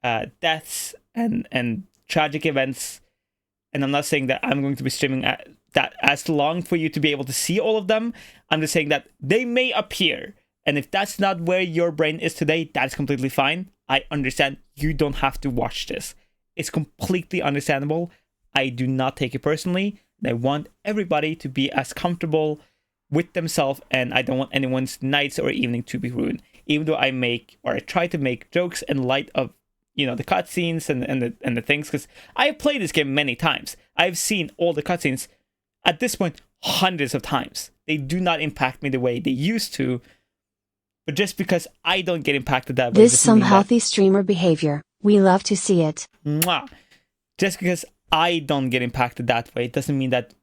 deaths and tragic events And I'm not saying that I'm going to be streaming that as long for you to be able to see all of them. I'm just saying that they may appear. And if that's not where your brain is today, that's completely fine. I understand. You don't have to watch this. It's completely understandable. I do not take it personally. I want everybody to be as comfortable with themselves, and I don't want anyone's nights or evening to be ruined. Even though I try to make jokes in light of, you know, the cutscenes and the things, because I have played this game many times. I've seen all the cutscenes at this point hundreds of times. They do not impact me the way they used to. But just because I don't get impacted that way, this is some healthy streamer behavior. We love to see it. Mwah. Just because I don't get impacted that way, it doesn't mean that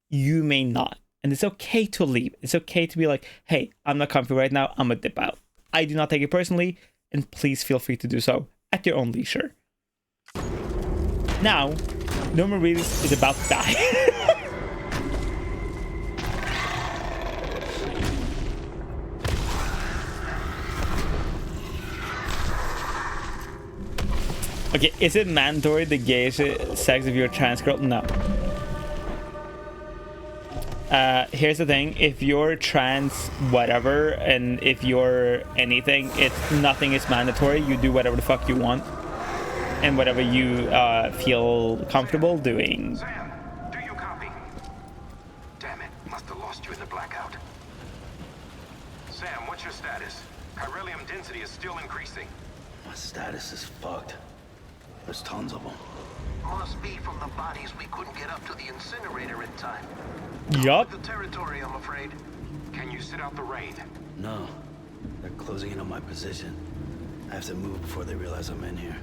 you may not. And it's okay to leave. It's okay to be like, hey, I'm not comfy right now. I'm gonna dip out. I do not take it personally, and please feel free to do so at your own leisure. Now, Norman Reedus is about to die. Okay, is it mandatory to gauge sex if you're a trans girl? No. Here's the thing. If you're trans whatever, and if you're anything, nothing is mandatory. You do whatever the fuck you want. And whatever you feel comfortable doing. Sam, do you copy? Damn it, must have lost you in the blackout. Sam, what's your status? Chiralium density is still increasing. My status is fucked. There's tons of them. Must be from the bodies we couldn't get up to the incinerator in time. Yup. The territory, I'm afraid. Can you sit out the rain? No. They're closing in on my position. I have to move before they realize I'm in here.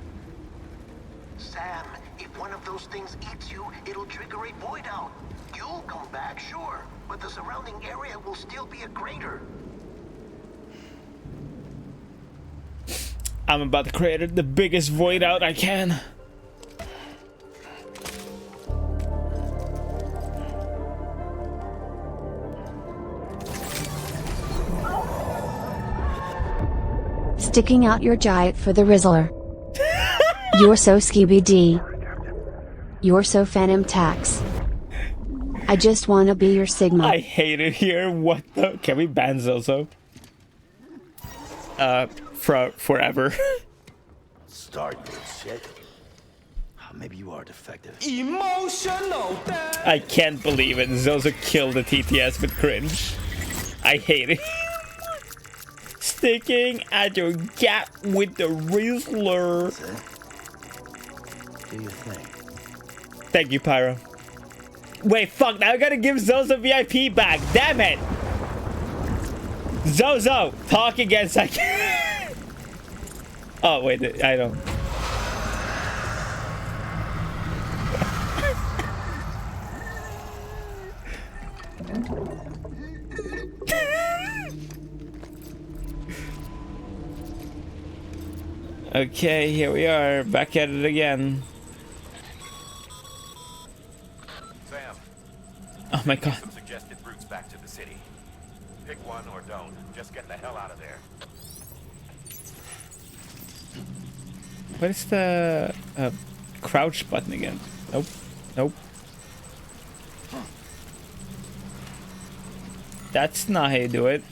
Sam, if one of those things eats you, it'll trigger a void out. You'll come back, sure, but the surrounding area will still be a crater. I'm about to create the biggest void out I can. Sticking out your giant for the Rizzler. You're so skibby-dee. You're so Phantom Tax. I just wanna be your Sigma. I hate it here. What the? Can we ban Zozo? Forever. Start good shit. Maybe you are defective. Emotional death. I can't believe it. Zozo killed the TTS with cringe. I hate it. Sticking at your gap with the Rizzler. Do your thing. Thank you, Pyro. Wait, fuck. Now I gotta give Zozo VIP back. Damn it. Zozo, talk again second. Oh, wait. I don't. Okay, here we are, back at it again. Sam. Oh my god. Some suggested routes back to the city. Pick one or don't. Just get the hell out of there. What is the crouch button again? Nope. Nope. That's not how you do it.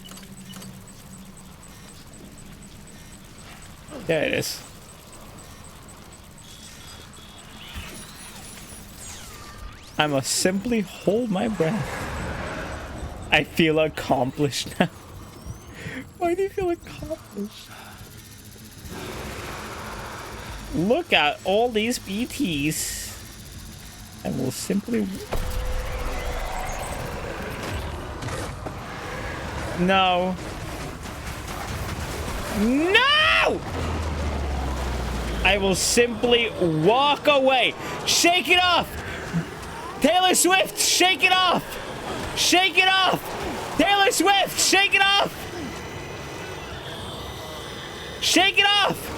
There it is. I must simply hold my breath. I feel accomplished now. Why do you feel accomplished? Look at all these BTs. I will simply... No. No! I will simply walk away. Shake it off! Taylor Swift, shake it off! Shake it off! Taylor Swift, shake it off! Shake it off!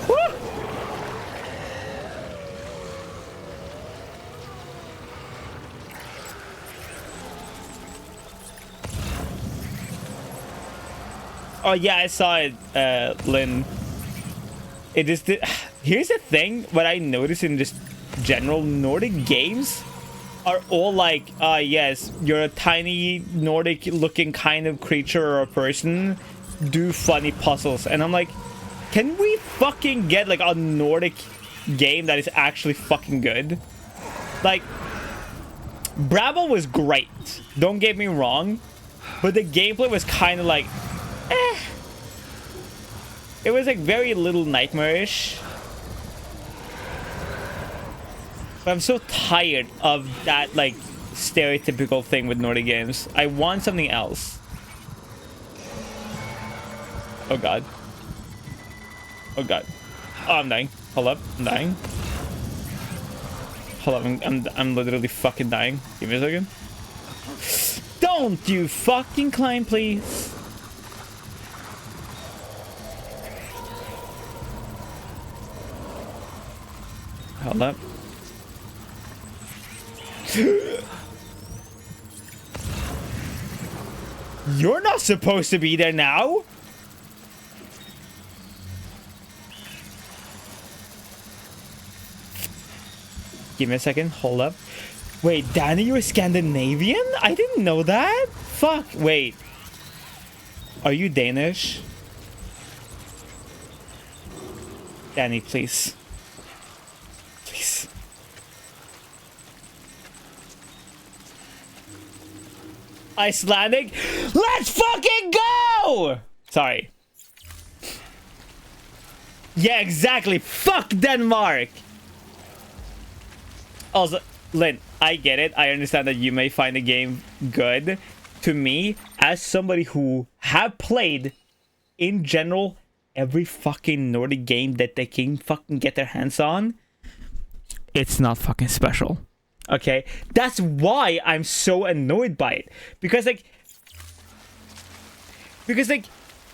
Woo! Oh yeah, I saw it, Lynn. It is the... Here's the thing, what I notice in just general Nordic games are all like, yes, you're a tiny Nordic looking kind of creature or a person, do funny puzzles. And I'm like, can we fucking get like a Nordic game that is actually fucking good? Like, Bramble was great, don't get me wrong, but the gameplay was kind of like, eh. It was like very Little Nightmare-ish. But I'm so tired of that like stereotypical thing with Nordic games. I want something else. Oh god. Oh god. Oh, I'm dying. Hold up, I'm dying. Hold up, I'm literally fucking dying. Give me a second. Don't you fucking climb, please. Hold up. You're not supposed to be there now. Give me a second. Hold up. Wait, Danny, you're Scandinavian? I didn't know that. Fuck. Wait. Are you Danish? Danny, please. Please. Icelandic? Let's fucking go! Sorry. Yeah, exactly. Fuck Denmark! Also, Lynn, I get it. I understand that you may find the game good. To me, as somebody who have played, in general, every fucking Nordic game that they can fucking get their hands on, it's not fucking special. Okay? That's why I'm so annoyed by it. Because, like,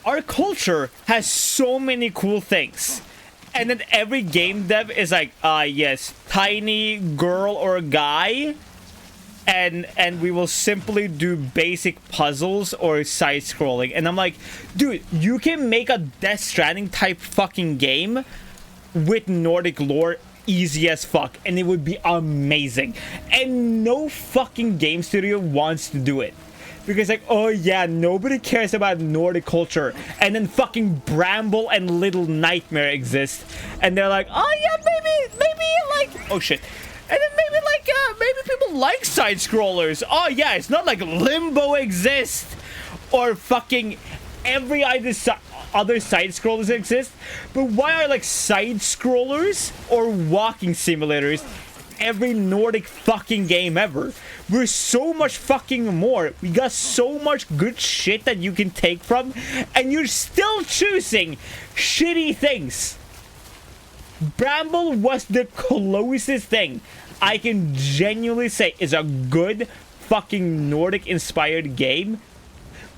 our culture has so many cool things. And then every game dev is like, yes, tiny girl or guy. And we will simply do basic puzzles or side-scrolling. And I'm like, dude, you can make a Death Stranding type fucking game with Nordic lore easy as fuck. And it would be amazing. And no fucking game studio wants to do it. Because like, oh yeah, nobody cares about Nordic culture. And then fucking Bramble and Little Nightmare exist. And they're like, oh yeah, maybe like, oh shit. And then maybe people like side-scrollers. Oh yeah, it's not like Limbo exists. Or fucking every other side-scrollers exist. But why are like side-scrollers or walking simulators every Nordic fucking game ever? We're so much fucking more. We got so much good shit that you can take from, and you're still choosing shitty things. Bramble was the closest thing I can genuinely say is a good fucking Nordic inspired game.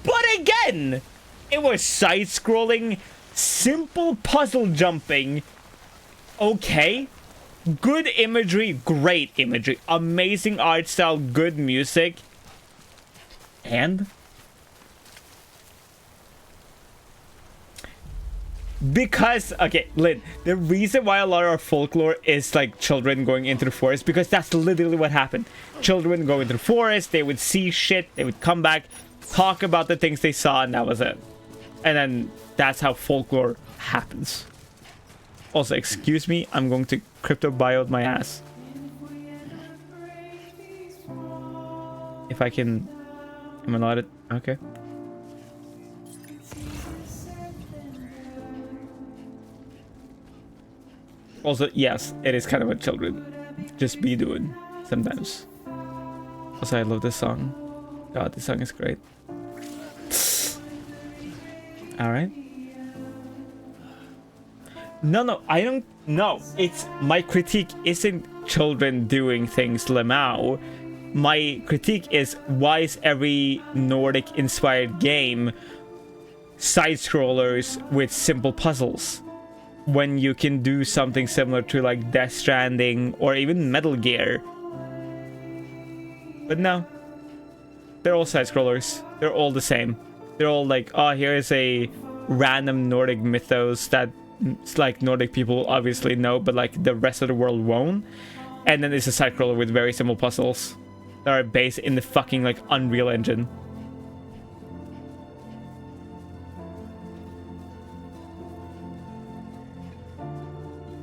But again, it was side-scrolling, simple puzzle jumping. Okay. Good imagery, great imagery, amazing art style, good music. And because, okay, Lynn, the reason why a lot of our folklore is like children going into the forest, because that's literally what happened. Children go into the forest, they would see shit, they would come back, talk about the things they saw, and that was it. And then that's how folklore happens. Also, excuse me, I'm going to crypto biode my ass. If I can... Am I allowed it? Okay. Also, yes, it is kind of what children just be doing sometimes. Also, I love this song. God, this song is great. Alright. No, I don't know. It's my critique isn't children doing things Lemao. My critique is, why is every Nordic inspired game side scrollers with simple puzzles when you can do something similar to like Death Stranding or even Metal Gear? But no, they're all side scrollers. They're all the same. They're all like, oh, here is a random Nordic mythos that it's like Nordic people obviously know, but like the rest of the world won't. And then it's a side scroller with very simple puzzles that are based in the fucking like Unreal Engine.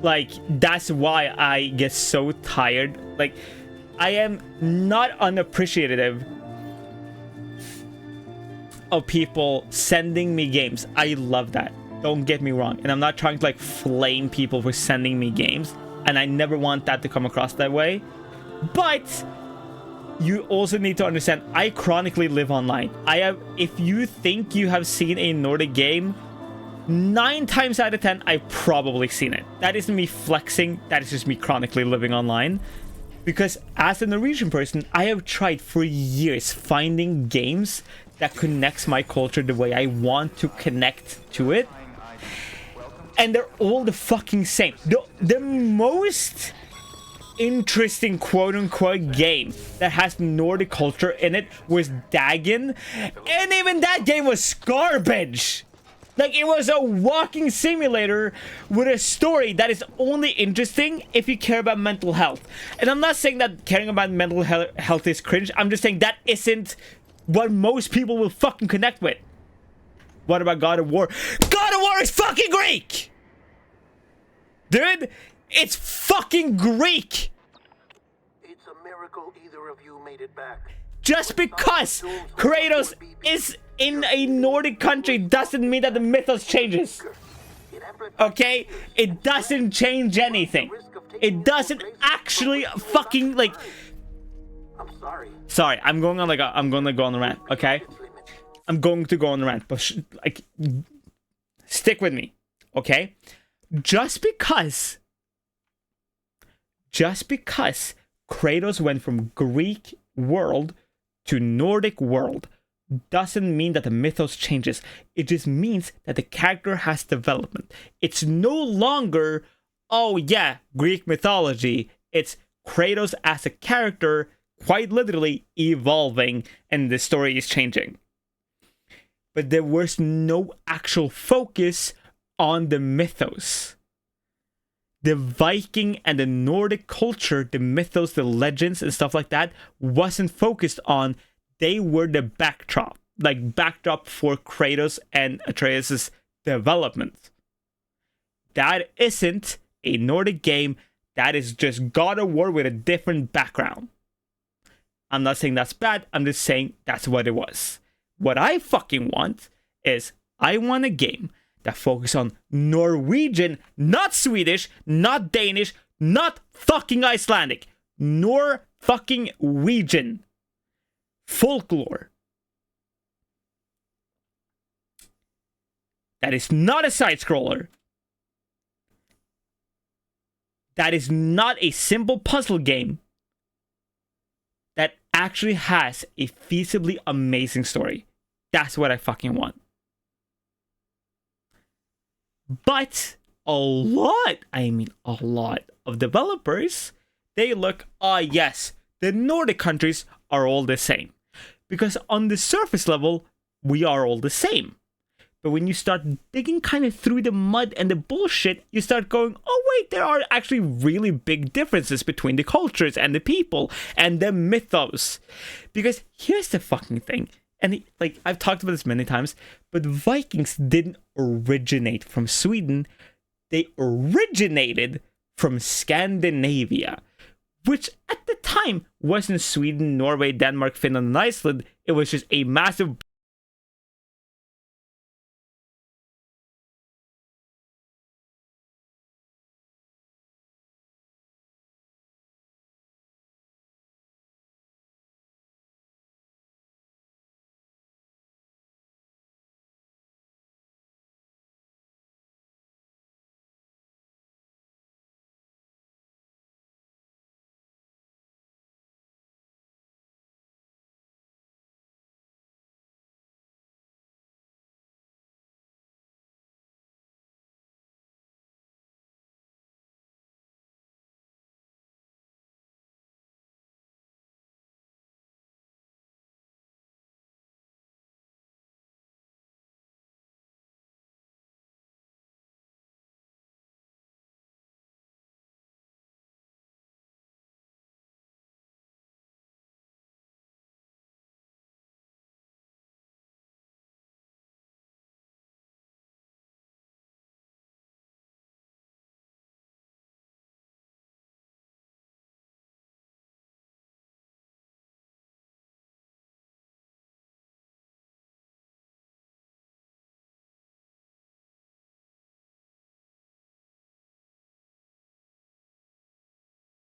Like, that's why I get so tired. Like, I am not unappreciative of people sending me games. I love that. Don't get me wrong. And I'm not trying to like flame people for sending me games. And I never want that to come across that way. But you also need to understand, I chronically live online. If you think you have seen a Nordic game, 9 times out of 10, I've probably seen it. That isn't me flexing. That is just me chronically living online. Because as a Norwegian person, I have tried for years finding games that connects my culture the way I want to connect to it. And they're all the fucking same. The most interesting quote-unquote game that has Nordic culture in it was Dagen. And even that game was garbage. Like, it was a walking simulator with a story that is only interesting if you care about mental health. And I'm not saying that caring about mental health is cringe. I'm just saying that isn't what most people will fucking connect with. What about God of War? God of War is fucking Greek! Dude, it's fucking Greek! It's a miracle either of you made it back. Just because Kratos is in a Nordic country doesn't mean that the mythos changes. Okay? It doesn't change anything. It doesn't actually fucking like... Sorry, I'm going to go on a rant, okay? I'm going to go on a rant, but like, stick with me, okay? Just because Kratos went from Greek world to Nordic world doesn't mean that the mythos changes. It just means that the character has development. It's no longer, oh yeah, Greek mythology. It's Kratos as a character quite literally evolving, and the story is changing. But there was no actual focus on the mythos. The Viking and the Nordic culture, the mythos, the legends and stuff like that wasn't focused on. They were the backdrop for Kratos and Atreus' development. That isn't a Nordic game. That is just God of War with a different background. I'm not saying that's bad. I'm just saying that's what it was. What I fucking want is, I want a game that focuses on Norwegian, not Swedish, not Danish, not fucking Icelandic, nor fucking Norwegian folklore. That is not a side scroller. That is not a simple puzzle game. That actually has a feasibly amazing story. That's what I fucking want. But a lot of developers, they look, yes, the Nordic countries are all the same. Because on the surface level, we are all the same. But when you start digging kind of through the mud and the bullshit, you start going, oh wait, there are actually really big differences between the cultures and the people and the mythos. Because here's the fucking thing. And like, I've talked about this many times, but Vikings didn't originate from Sweden. They originated from Scandinavia, which at the time wasn't Sweden, Norway, Denmark, Finland, and Iceland. It was just a massive